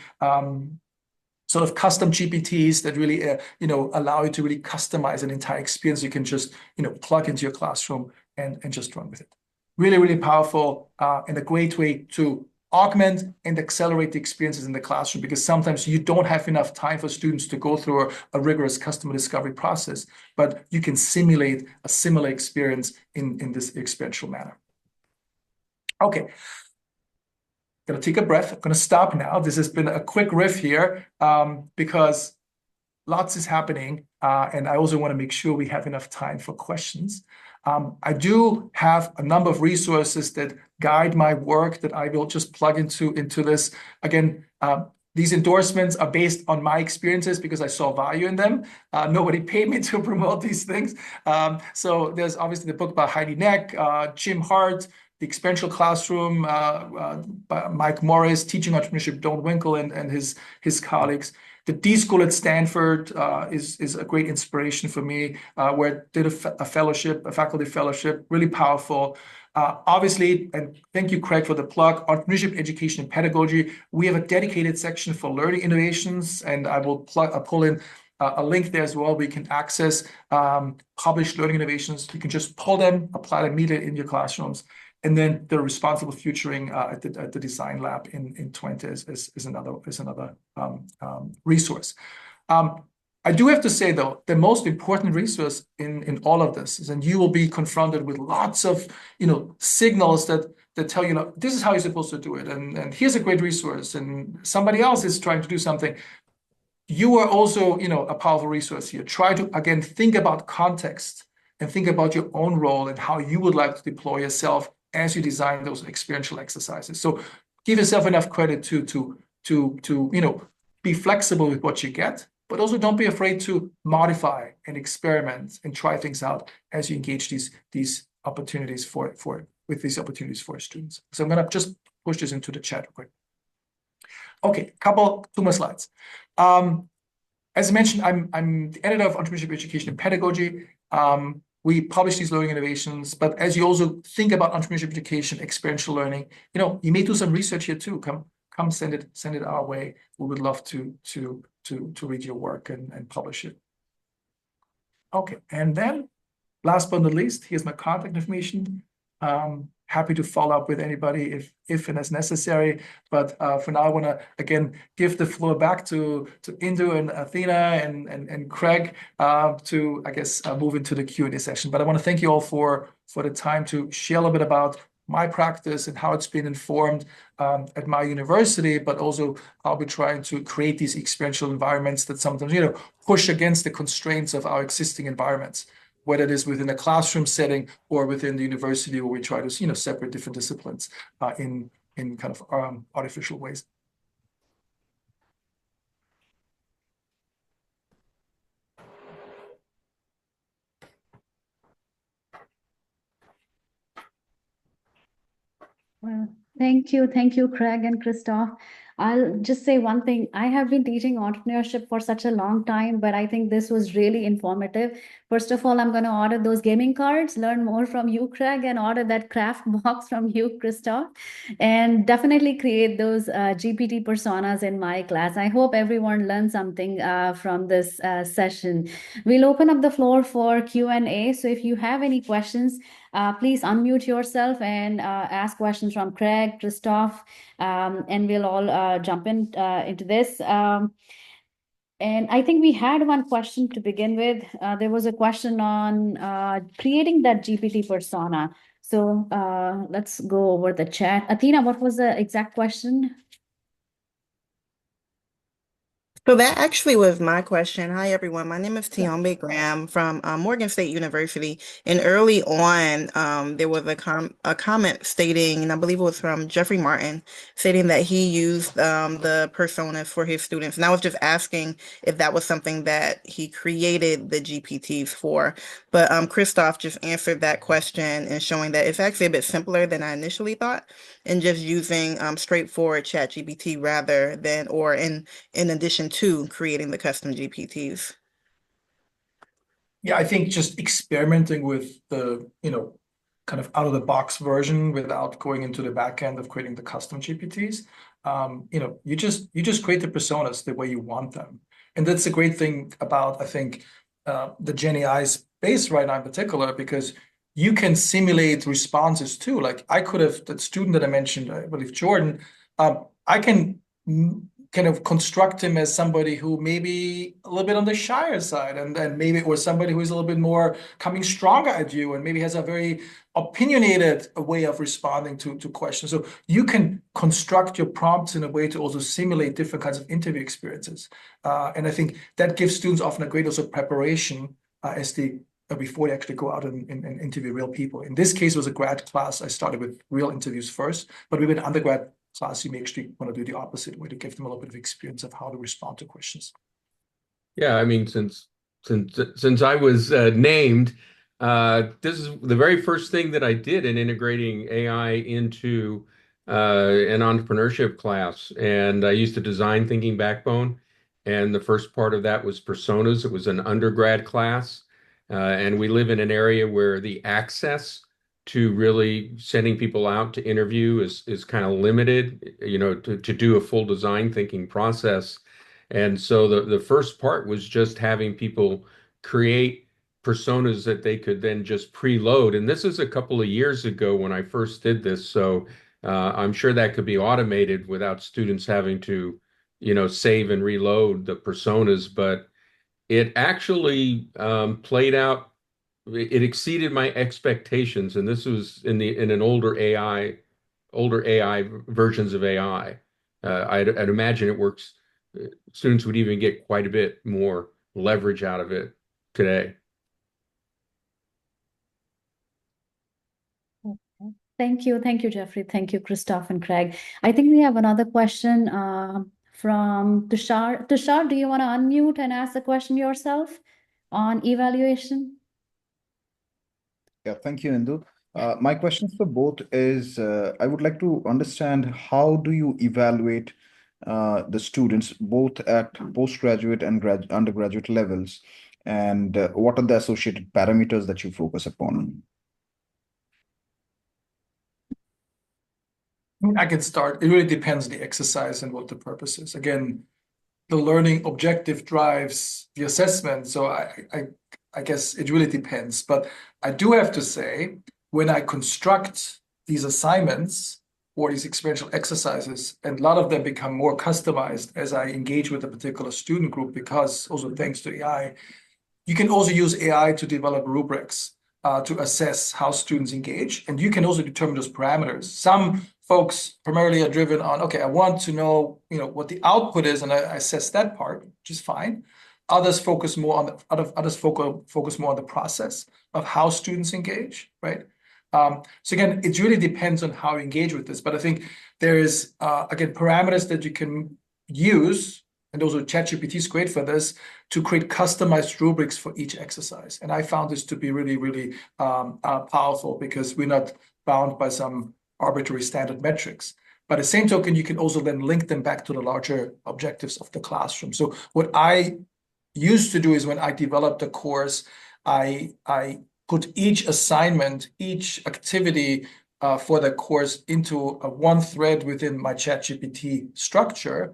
sort of custom GPTs that really, allow you to really customize an entire experience. You can just, plug into your classroom and just run with it. Really, really powerful and a great way to augment and accelerate the experiences in the classroom, because sometimes you don't have enough time for students to go through a rigorous customer discovery process, but you can simulate a similar experience in this experiential manner. Okay. Gonna take a breath. I'm gonna stop now. This has been a quick riff here because lots is happening, and I also want to make sure we have enough time for questions. I do have a number of resources that guide my work that I will just plug into this. Again, these endorsements are based on my experiences because I saw value in them. Nobody paid me to promote these things. So there's obviously the book by Heidi Neck, Jim Hart, The Experiential Classroom, by Mike Morris, Teaching Entrepreneurship, Don Winkle, and his colleagues. The D School at Stanford is a great inspiration for me, where I did a fellowship, a faculty fellowship, really powerful. Obviously, and thank you, Craig, for the plug, Entrepreneurship, Education, and Pedagogy. We have a dedicated section for learning innovations, and I will pull in a link there as well where you can access published learning innovations. You can just pull them, apply them immediately in your classrooms. And then the responsible futuring at the design lab in Twente is another resource. I do have to say, though, the most important resource in all of this is, and you will be confronted with lots of signals that tell you, this is how you're supposed to do it, and here's a great resource, and somebody else is trying to do something. You are also a powerful resource here. Try to, again, think about context and think about your own role and how you would like to deploy yourself as you design those experiential exercises. So give yourself enough credit to be flexible with what you get, but also don't be afraid to modify and experiment and try things out as you engage these opportunities with these opportunities for students. So I'm gonna just push this into the chat real quick. Okay, two more slides. As I mentioned, I'm the editor of Entrepreneurship, Education, and Pedagogy. We publish these learning innovations, but as you also think about entrepreneurship education, experiential learning, you may do some research here too. Come send it our way. We would love to read your work and publish it. Okay, and then last but not least, here's my contact information. Happy to follow up with anybody if and as necessary. But for now, I want to again give the floor back to Indu and Athena and Craig to, I guess, move into the Q&A session. But I want to thank you all for the time to share a little bit about my practice and how it's been informed at my university, but also how we're trying to create these experiential environments that sometimes push against the constraints of our existing environments, whether it is within a classroom setting or within the university, where we try to separate different disciplines in kind of artificial ways. Well, thank you, Craig and Christoph. I'll just say one thing. I have been teaching entrepreneurship for such a long time, but I think this was really informative. First of all, I'm going to order those gaming cards, learn more from you, Craig, and order that craft box from you, Christoph, and definitely create those GPT personas in my class. I hope everyone learned something from this session. We'll open up the floor for Q&A. So if you have any questions, please unmute yourself and ask questions from Craig, Christoph, and we'll all jump into this. And I think we had one question to begin with. There was a question on creating that GPT persona. So let's go over the chat. Athena, what was the exact question? So that actually was my question. Hi, everyone. My name is Tiombe Graham from Morgan State University. And early on, there was a comment stating, and I believe it was from Jeffrey Martin, stating that he used the personas for his students. And I was just asking if that was something that he created the GPTs for. But Christoph just answered that question and showing that it's actually a bit simpler than I initially thought, and just using straightforward ChatGPT rather than, or in addition to creating the custom GPTs. Yeah, I think just experimenting with the, kind of out of the box version without going into the back end of creating the custom GPTs. You just create the personas the way you want them. And that's a great thing about, I think, the Gen AI space right now in particular, because you can simulate responses too. Like I could have, that student that I mentioned, I believe Jordan, I can kind of construct him as somebody who maybe a little bit on the shyer side, and maybe, or somebody who is a little bit more coming stronger at you and maybe has a very opinionated way of responding to questions. So you can construct your prompts in a way to also simulate different kinds of interview experiences. And I think that gives students often a great also preparation as they before they actually go out and interview real people. In this case, it was a grad class. I started with real interviews first, but with an undergrad class, you may actually want to do the opposite way to give them a little bit of experience of how to respond to questions. Yeah, I mean, since I was named, this is the very first thing that I did in integrating AI into an entrepreneurship class. And I used the design thinking backbone. And the first part of that was personas. It was an undergrad class. And we live in an area where the access to really sending people out to interview is kind of limited, to do a full design thinking process. And so the first part was just having people create personas that they could then just preload. And this is a couple of years ago when I first did this. So I'm sure that could be automated without students having to, save and reload the personas. But it actually played out. It exceeded my expectations. And this was in an older AI versions of AI. I'd imagine it works. Students would even get quite a bit more leverage out of it today. Thank you. Thank you, Jeffrey. Thank you, Christoph and Craig. I think we have another question from Tushar. Tushar, do you want to unmute and ask the question yourself on evaluation? Yeah, thank you, Indu. My question for both is, I would like to understand how do you evaluate the students both at postgraduate and undergraduate levels, and what are the associated parameters that you focus upon? I can start. It really depends on the exercise and what the purpose is. Again, the learning objective drives the assessment. So I guess it really depends. But I do have to say, when I construct these assignments or these experiential exercises, and a lot of them become more customized as I engage with a particular student group, because also thanks to AI, you can also use AI to develop rubrics to assess how students engage. And you can also determine those parameters. Some folks primarily are driven on, okay, I want to know, what the output is, and I assess that part, which is fine. Others focus more on focus more on the process of how students engage, right? So again, it really depends on how you engage with this. But I think there is again parameters that you can use, and also ChatGPT is great for this, to create customized rubrics for each exercise. And I found this to be really, really powerful, because we're not bound by some arbitrary standard metrics. By the same token, you can also then link them back to the larger objectives of the classroom. So what I used to do is, when I developed a course, I put each assignment, each activity for the course into one thread within my ChatGPT structure.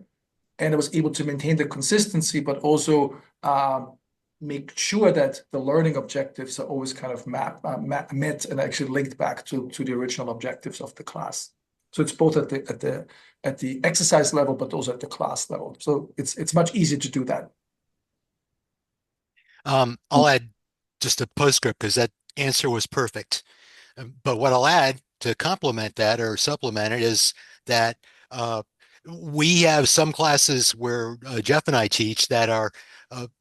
And I was able to maintain the consistency, but also make sure that the learning objectives are always kind of met and actually linked back to the original objectives of the class. So it's both at the exercise level, but also at the class level. So it's much easier to do that. I'll add just a postscript because that answer was perfect. But what I'll add to complement that or supplement it is that we have some classes where Jeff and I teach that are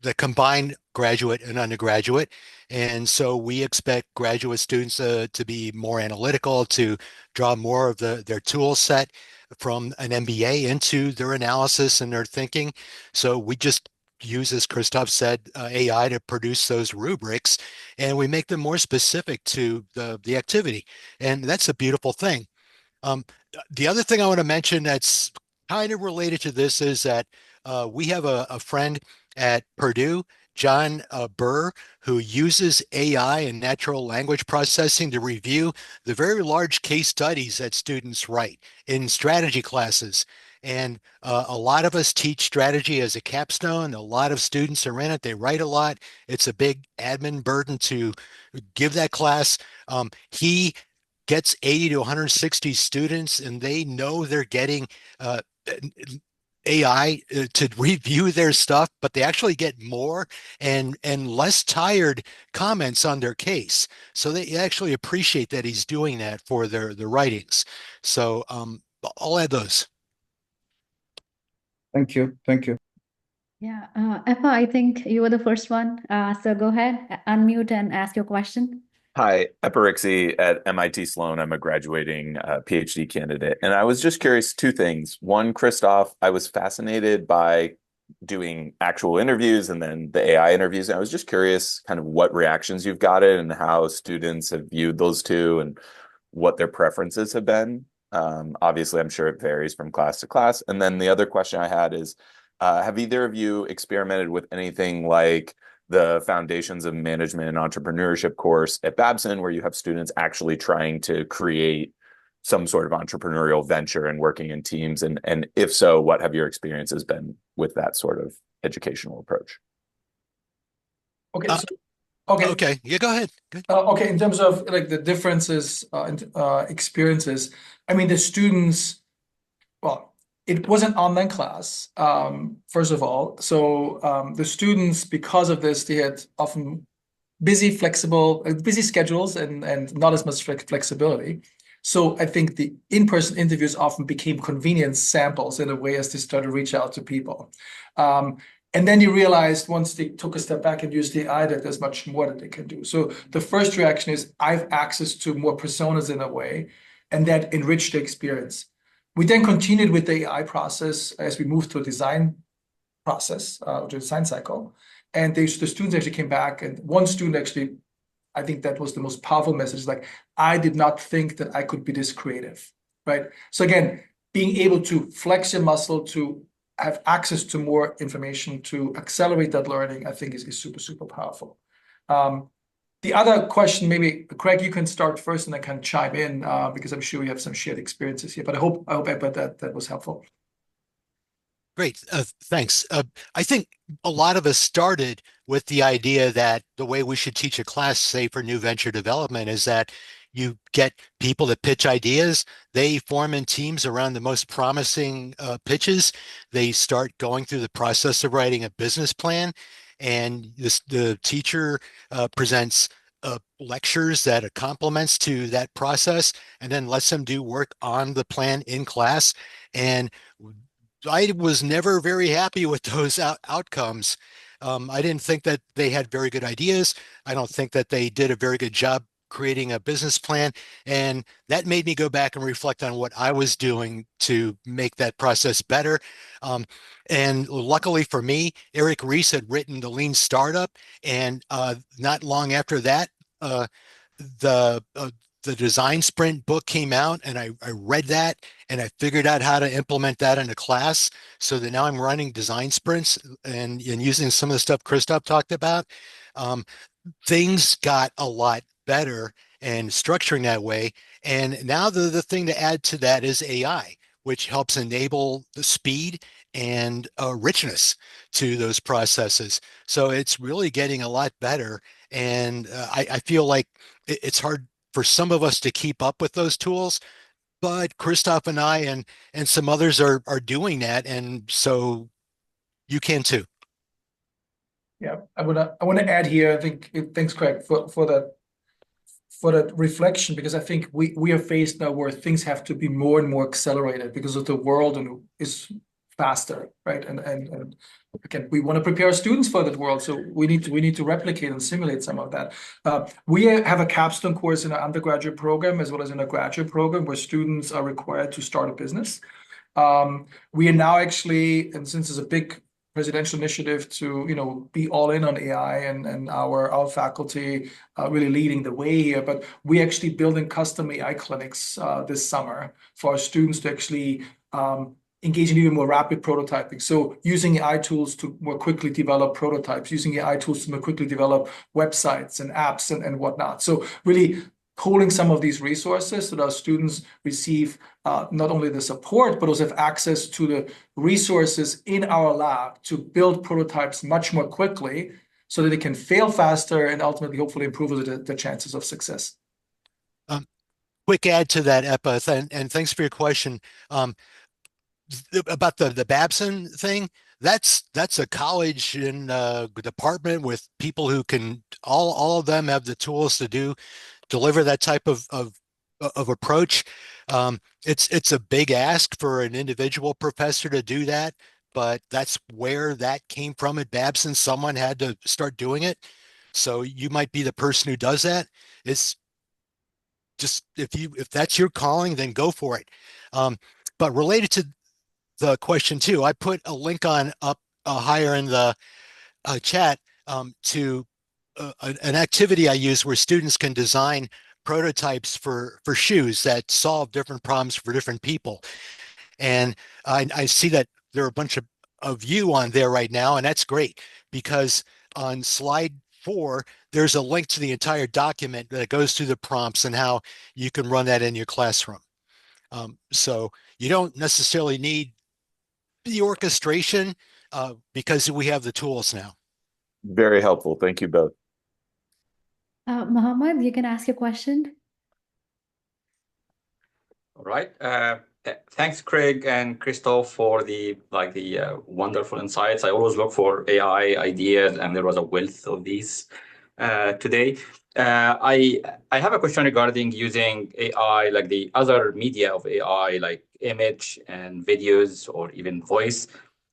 that combine graduate and undergraduate. And so we expect graduate students to be more analytical, to draw more of their tool set from an MBA into their analysis and their thinking. So we just use, as Christoph said, AI to produce those rubrics, and we make them more specific to the activity. And that's a beautiful thing. The other thing I want to mention that's kind of related to this is that we have a friend at Purdue, John Burr, who uses AI and natural language processing to review the very large case studies that students write in strategy classes. And a lot of us teach strategy as a capstone. A lot of students are in it. They write a lot. It's a big admin burden to give that class. He gets 80 to 160 students, and they know they're getting AI to review their stuff, but they actually get more and less tired comments on their case. So they actually appreciate that he's doing that for their writings. So I'll add those. Thank you. Thank you. Yeah, Effa, I think you were the first one. So go ahead, unmute and ask your question. Hi, Eparixi at MIT Sloan. I'm a graduating PhD candidate. And I was just curious, two things. One, Christoph, I was fascinated by doing actual interviews and then the AI interviews. And I was just curious kind of what reactions you've gotten and how students have viewed those two and what their preferences have been. Obviously, I'm sure it varies from class to class. And then the other question I had is, have either of you experimented with anything like the Foundations of Management and Entrepreneurship course at Babson, where you have students actually trying to create some sort of entrepreneurial venture and working in teams? And if so, what have your experiences been with that sort of educational approach? Okay. Okay. Yeah, go ahead. Good. Okay. In terms of like the differences and experiences, I mean, the students, well, it was an online class, first of all. So the students, because of this, they had often busy schedules and not as much flexibility. So I think the in-person interviews often became convenience samples in a way as they started to reach out to people. And then you realized once they took a step back and used the AI that there's much more that they can do. So the first reaction is I have access to more personas in a way, and that enriched the experience. We then continued with the AI process as we moved to a design process, to the design cycle. And the students actually came back, and one student actually, I think that was the most powerful message, like, I did not think that I could be this creative, right? So again, being able to flex your muscle, to have access to more information, to accelerate that learning, I think is super, super powerful. The other question, maybe Craig, you can start first and I can chime in because I'm sure we have some shared experiences here, but I hope that was helpful. Great. Thanks. I think a lot of us started with the idea that the way we should teach a class, say for new venture development, is that you get people to pitch ideas. They form in teams around the most promising pitches. They start going through the process of writing a business plan, and the teacher presents lectures that are complements to that process, and then lets them do work on the plan in class. And I was never very happy with those outcomes. I didn't think that they had very good ideas. I don't think that they did a very good job creating a business plan. And that made me go back and reflect on what I was doing to make that process better. And luckily for me, Eric Ries had written The Lean Startup. And not long after that, the uh, the design sprint book came out, and I read that and I figured out how to implement that in a class, so that now I'm running design sprints and using some of the stuff Christoph talked about. Um, Things got a lot better and structuring that way. And now the thing to add to that is AI, which helps enable the speed and richness to those processes. So it's really getting a lot better. And I feel like it's hard for some of us to keep up with those tools, but Christoph and I and some others are doing that. And so you can too. Yeah, I want to add here. I think thanks, Craig, for that reflection, because I think we are faced now where things have to be more and more accelerated because of the world and is faster, right? And again, we want to prepare our students for that world, so we need to replicate and simulate some of that. We have a capstone course in our undergraduate program as well as in a graduate program where students are required to start a business. We are now actually, and since it's a big presidential initiative to be all in on AI, and our faculty really leading the way here, but we actually building custom AI clinics this summer for our students to actually engage in even more rapid prototyping. So using AI tools to more quickly develop prototypes, using AI tools to more quickly develop websites and apps and whatnot. So really pooling some of these resources so that our students receive not only the support, but also have access to the resources in our lab to build prototypes much more quickly so that they can fail faster and ultimately hopefully improve the chances of success. Quick add to that, Epith, and thanks for your question. about the Babson thing, that's a college in department with people who can all of them have the tools to deliver that type of approach. It's a big ask for an individual professor to do that, but that's where that came from at Babson. Someone had to start doing it. So you might be the person who does that. It's just if that's your calling, then go for it. But related to the question too, I put a link on up higher in the chat to an activity I use where students can design prototypes for shoes that solve different problems for different people. And I see that there are a bunch of you on there right now, and that's great because on slide 4, there's a link to the entire document that goes through the prompts and how you can run that in your classroom. So you don't necessarily need the orchestration because we have the tools now. Very helpful. Thank you both. Mohammed, you can ask your question. All right. Thanks, Craig and Christoph, for the wonderful insights. I always look for AI ideas, and there was a wealth of these today. I have a question regarding using AI, like the other media of AI, like image and videos or even voice.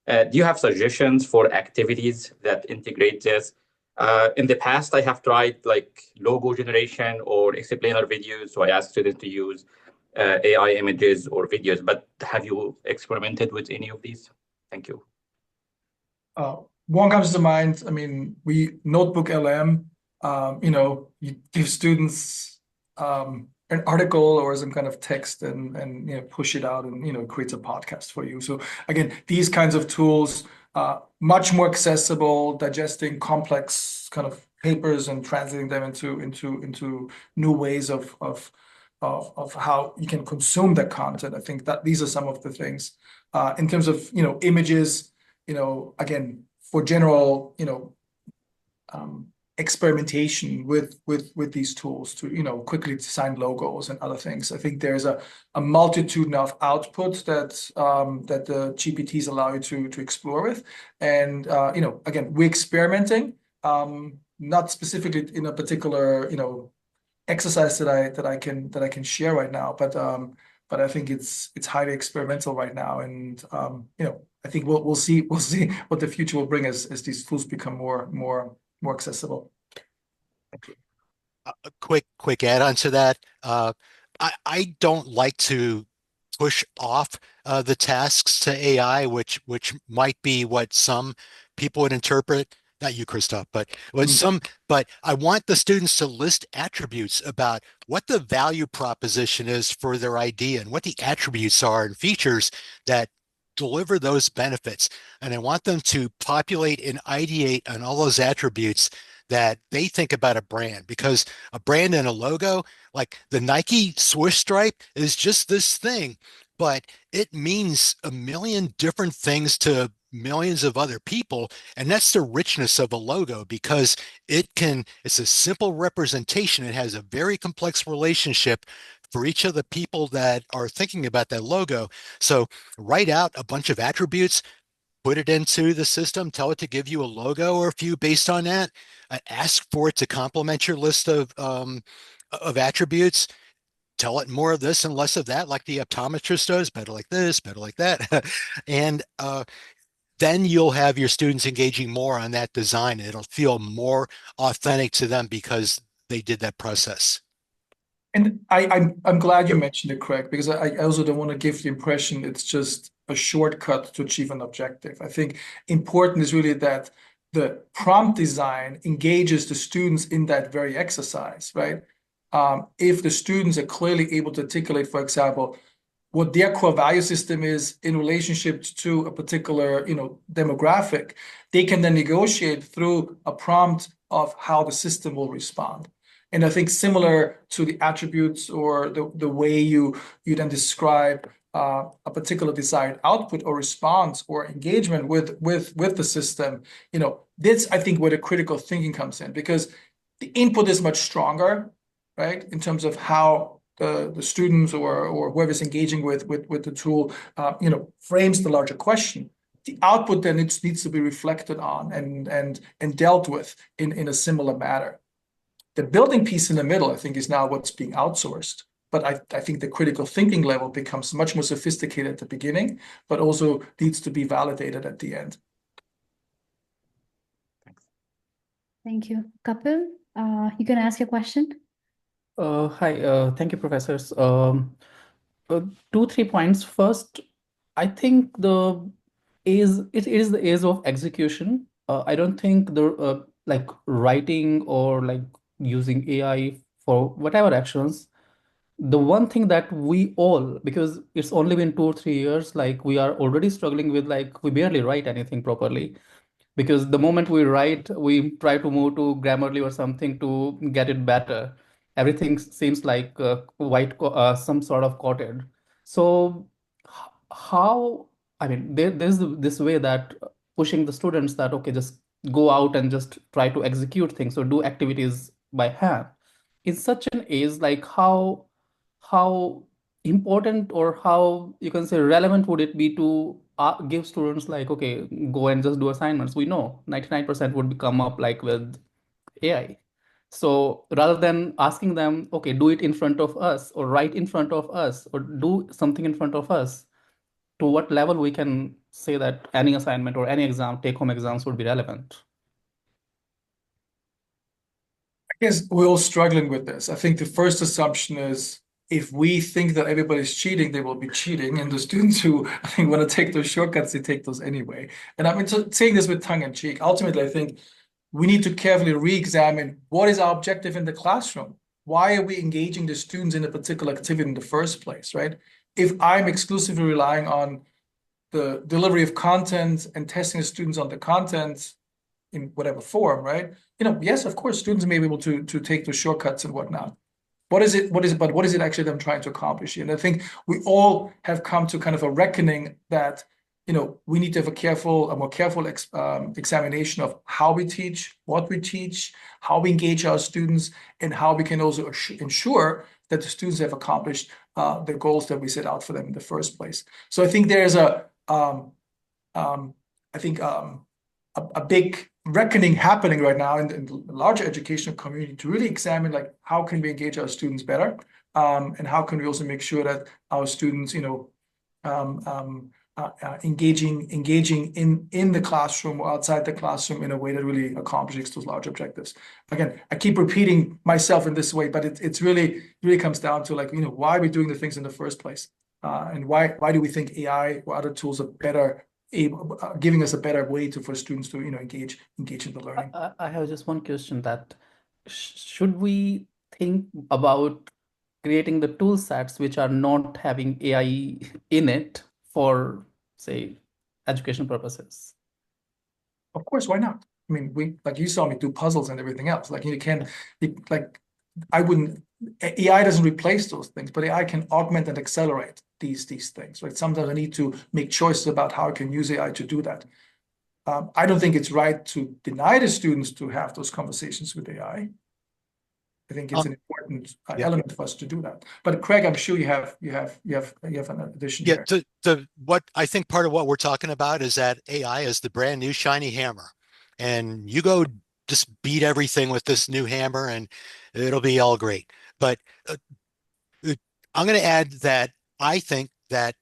Do you have suggestions for activities that integrate this? In the past, I have tried like logo generation or explainer videos. So I asked students to use AI images or videos, but have you experimented with any of these? Thank you. One comes to mind. I mean, Notebook LM, you give students an article or some kind of text and push it out and it creates a podcast for you. So again, these kinds of tools, much more accessible, digesting complex kind of papers and translating them into new ways of how you can consume that content. I think that these are some of the things. In terms of images, again, for general experimentation with these tools to quickly design logos and other things. I think there's a multitude of outputs that the GPTs allow you to explore with. And again, we're experimenting, not specifically in a particular exercise that I can share right now, but I think it's highly experimental right now, and I think we'll see what the future will bring as these tools become more accessible. A quick add-on to that. I don't like to push off the tasks to AI, which might be what some people would interpret. Not you, Christoph, but I want the students to list attributes about what the value proposition is for their idea and what the attributes are and features that deliver those benefits. And I want them to populate and ideate on all those attributes that they think about a brand, because a brand and a logo, like the Nike swoosh stripe, is just this thing, but it means a million different things to millions of other people. And that's the richness of a logo, because it's a simple representation. It has a very complex relationship for each of the people that are thinking about that logo. So write out a bunch of attributes, put it into the system, tell it to give you a logo or a few based on that, ask for it to complement your list of attributes, tell it more of this and less of that, like the optometrist does, better like this, better like that. And then you'll have your students engaging more on that design. It'll feel more authentic to them because they did that process. And I'm glad you mentioned it, Craig, because I also don't want to give the impression it's just a shortcut to achieve an objective. I think important is really that the prompt design engages the students in that very exercise, right? If the students are clearly able to articulate, for example, what their core value system is in relationship to a particular demographic, they can then negotiate through a prompt of how the system will respond. And I think similar to the attributes or the way you then describe a particular desired output or response or engagement with the system, this I think where the critical thinking comes in, because the input is much stronger, right, in terms of how the students or whoever's engaging with the tool, frames the larger question, the output then needs to be reflected on and dealt with in a similar manner. The building piece in the middle, I think, is now what's being outsourced. But I think the critical thinking level becomes much more sophisticated at the beginning, but also needs to be validated at the end. Thank you. Kapil, you can ask your question. Hi, thank you, professors. Two, 3 points. First, I think it is the age of execution. I don't think the like writing or like using AI for whatever actions. The one thing that we all, because it's only been 2 or 3 years, like we are already struggling with like we barely write anything properly because the moment we write, we try to move to Grammarly or something to get it better. Everything seems like some sort of coded. So how, I mean, there's this way that pushing the students that, okay, just go out and just try to execute things or do activities by hand. In such an age, like how important or how you can say relevant would it be to give students like, okay, go and just do assignments? We know 99% would come up like with AI. So rather than asking them, okay, do it in front of us or write in front of us or do something in front of us, to what level we can say that any assignment or any exam, take home exams would be relevant? I guess we're all struggling with this. I think the first assumption is if we think that everybody's cheating, they will be cheating. And the students who I think want to take those shortcuts, they take those anyway. And I'm saying this with tongue in cheek. Ultimately, I think we need to carefully re-examine what is our objective in the classroom. Why are we engaging the students in a particular activity in the first place, right? If I'm exclusively relying on the delivery of content and testing the students on the content in whatever form, right? Yes, of course, students may be able to take the shortcuts and whatnot. What is it actually them trying to accomplish here? And I think we all have come to kind of a reckoning that we need to have a more careful examination of how we teach, what we teach, how we engage our students, and how we can also ensure that the students have accomplished the goals that we set out for them in the first place. So I think there's a big reckoning happening right now in the larger educational community to really examine like how can we engage our students better, and how can we also make sure that our students engaging in the classroom or outside the classroom in a way that really accomplishes those large objectives. Again, I keep repeating myself in this way, but it's really comes down to like why are we doing the things in the first place, and why do we think AI or other tools are better giving us a better way for students to engage in the learning. I have just one question that should we think about creating the tool sets which are not having AI in it for, say, education purposes? Of course, why not? I mean, like you saw me do puzzles and everything else. Like AI doesn't replace those things, but AI can augment and accelerate these things, right? Sometimes I need to make choices about how I can use AI to do that. I don't think it's right to deny the students to have those conversations with AI. I think it's an important element for us to do that. But Craig, I'm sure you have an addition here. What I think part of what we're talking about is that AI is the brand new shiny hammer, and you go just beat everything with this new hammer, and it'll be all great. But I'm going to add that I think that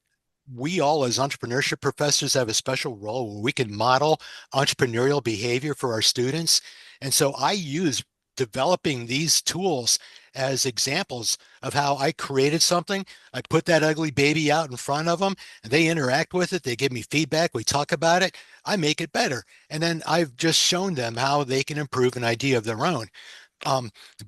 we all as entrepreneurship professors have a special role where we can model entrepreneurial behavior for our students. And so I use developing these tools as examples of how I created something. I put that ugly baby out in front of them and they interact with it. They give me feedback. We talk about it. I make it better. And then I've just shown them how they can improve an idea of their own.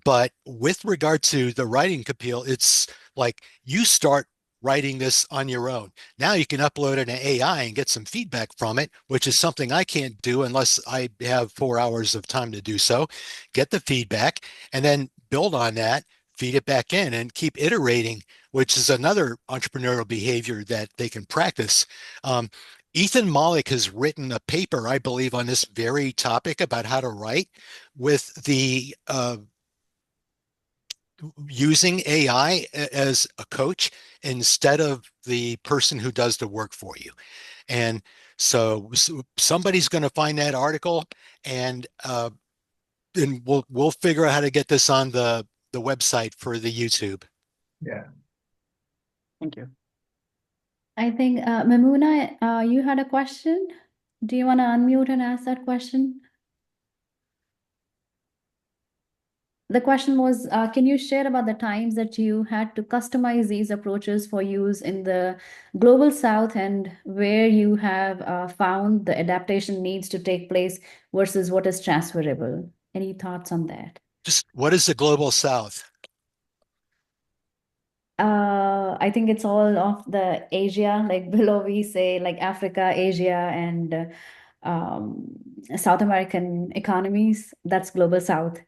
But with regard to the writing, Kapil, it's like you start writing this on your own. Now you can upload it to AI and get some feedback from it, which is something I can't do unless I have 4 hours of time to do so. Get the feedback and then build on that, feed it back in and keep iterating, which is another entrepreneurial behavior that they can practice. Ethan Mollick has written a paper, I believe, on this very topic about how to write with the using AI as a coach instead of the person who does the work for you. And so somebody's going to find that article, and we'll figure out how to get this on the website for the YouTube. Yeah. Thank you. I think, Mamuna, you had a question. Do you want to unmute and ask that question? The question was, can you share about the times that you had to customize these approaches for use in the global south, and where you have found the adaptation needs to take place versus what is transferable? Any thoughts on that? Just what is the global south? I think it's all of the Asia, like below we say like Africa, Asia, and South American economies. That's global south.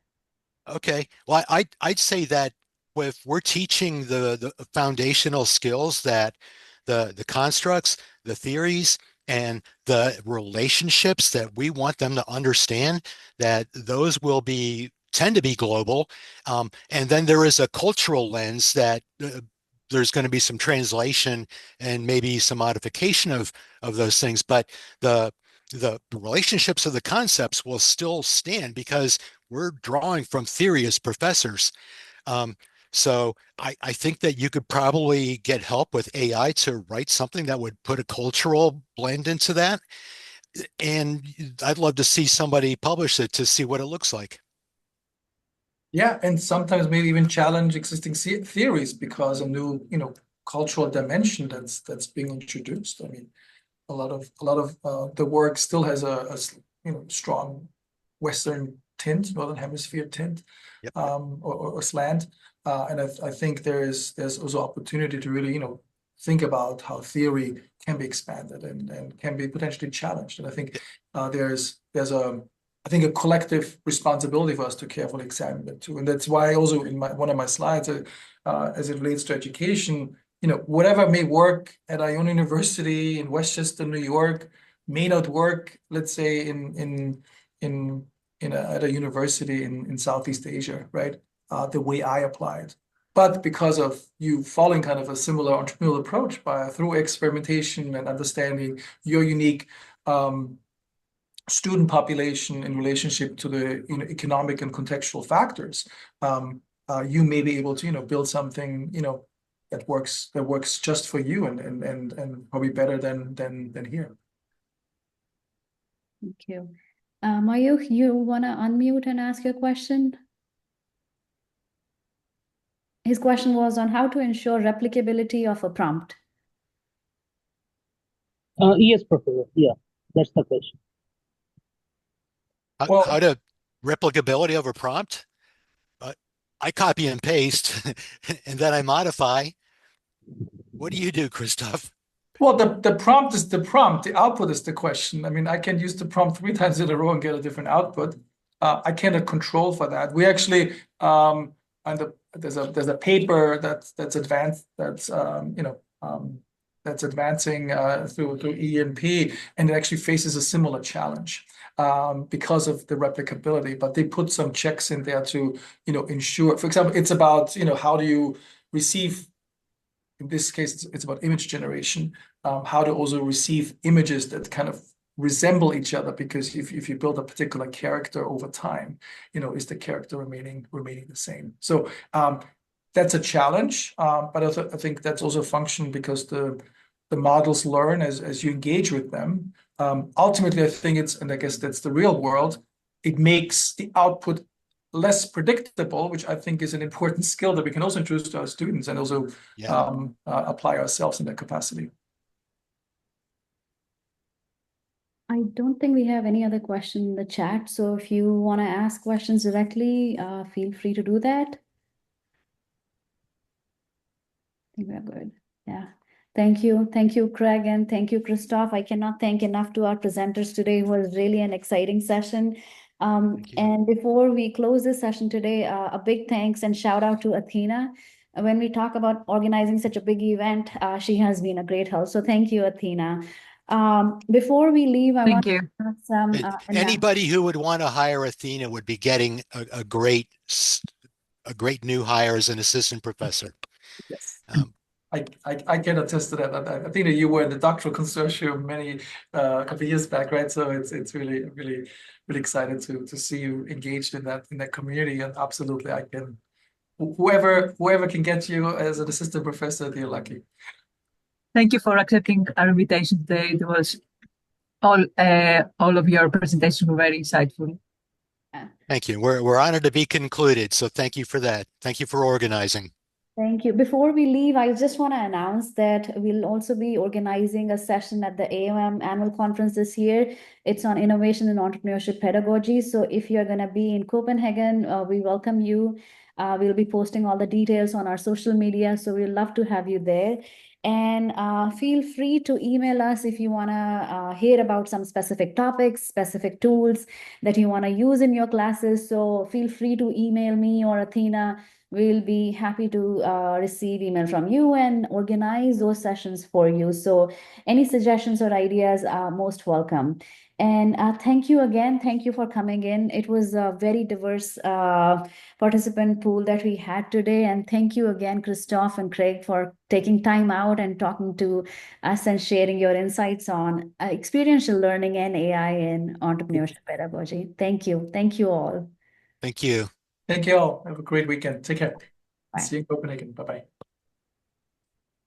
Okay. Well, I'd say that if we're teaching the foundational skills, that the constructs, the theories, and the relationships that we want them to understand, that those will tend to be global. And then there is a cultural lens that there's going to be some translation and maybe some modification of those things, but the relationships of the concepts will still stand because we're drawing from theory as professors. Um, so I think that you could probably get help with AI to write something that would put a cultural blend into that. And I'd love to see somebody publish it to see what it looks like. Yeah, and sometimes maybe even challenge existing theories because a new, cultural dimension that's being introduced. I mean, a lot of the work still has a strong Western tint, Northern Hemisphere tint, Yep. or slant, and I think there's also opportunity to really think about how theory can be expanded and can be potentially challenged. And I think there's a collective responsibility for us to carefully examine it too. And that's why also in one of my slides, as it relates to education, whatever may work at Iona University in Westchester, New York, may not work, let's say, at a university in Southeast Asia, right? The way I applied. But because of you following kind of a similar entrepreneurial approach through experimentation and understanding your unique student population in relationship to the economic and contextual factors, you may be able to build something that works just for you and probably better than here. Thank you. Mayukh, you want to unmute and ask your question? His question was on how to ensure replicability of a prompt. Yes, Professor. Yeah, that's the question. How to replicability of a prompt? I copy and paste and then I modify. What do you do, Christoph? Well, the prompt is the prompt. The output is the question. I mean, I can use the prompt 3 times in a row and get a different output. I cannot control for that. We actually there's a paper that's advanced that's that's advancing through ENP, and it actually faces a similar challenge because of the replicability. But they put some checks in there to ensure. For example, it's about how do you receive. In this case, it's about image generation, how to also receive images that kind of resemble each other, because if you build a particular character over time, is the character remaining the same? So that's a challenge, but I think that's also a function because the models learn as you engage with them. Ultimately, I think and I guess that's the real world, it makes the output less predictable, which I think is an important skill that we can also introduce to our students and also apply ourselves in that capacity. I don't think we have any other question in the chat. So if you want to ask questions directly, feel free to do that. I think we're good. Yeah. Thank you. Thank you, Craig, and thank you, Christoph. I cannot thank enough to our presenters today. It was really an exciting session. And before we close this session today, a big thanks and shout out to Athena. When we talk about organizing such a big event, she has been a great help. So thank you, Athena. Before we leave, I want to ask some anybody who would want to hire Athena would be getting a great a great new hire as an assistant professor. Yes. I can attest to that. I think that you were in the doctoral consortium many a couple of years back, right? So it's really excited to see you engaged in that community. And absolutely, I can whoever can get you as an assistant professor, you're lucky. Thank you for accepting our invitation today. It was all of your presentations were very insightful. Thank you. We're honored to be concluded. So thank you for that. Thank you for organizing. Thank you. Before we leave, I just want to announce that we'll also be organizing a session at the AOM annual conference this year. It's on innovation and entrepreneurship pedagogy. So if you're going to be in Copenhagen, we welcome you. We'll be posting all the details on our social media. So we'd love to have you there. And feel free to email us if you want to hear about some specific topics, specific tools that you want to use in your classes. So feel free to email me or Athena. We'll be happy to receive email from you and organize those sessions for you. So any suggestions or ideas are most welcome. And thank you again. Thank you for coming in. It was a very diverse participant pool that we had today. And thank you again, Christoph and Craig, for taking time out and talking to us and sharing your insights on experiential learning and AI in entrepreneurship pedagogy. Thank you. Thank you all. Thank you. Thank you all. Have a great weekend. Take care. Bye. See you in Copenhagen. Bye-bye.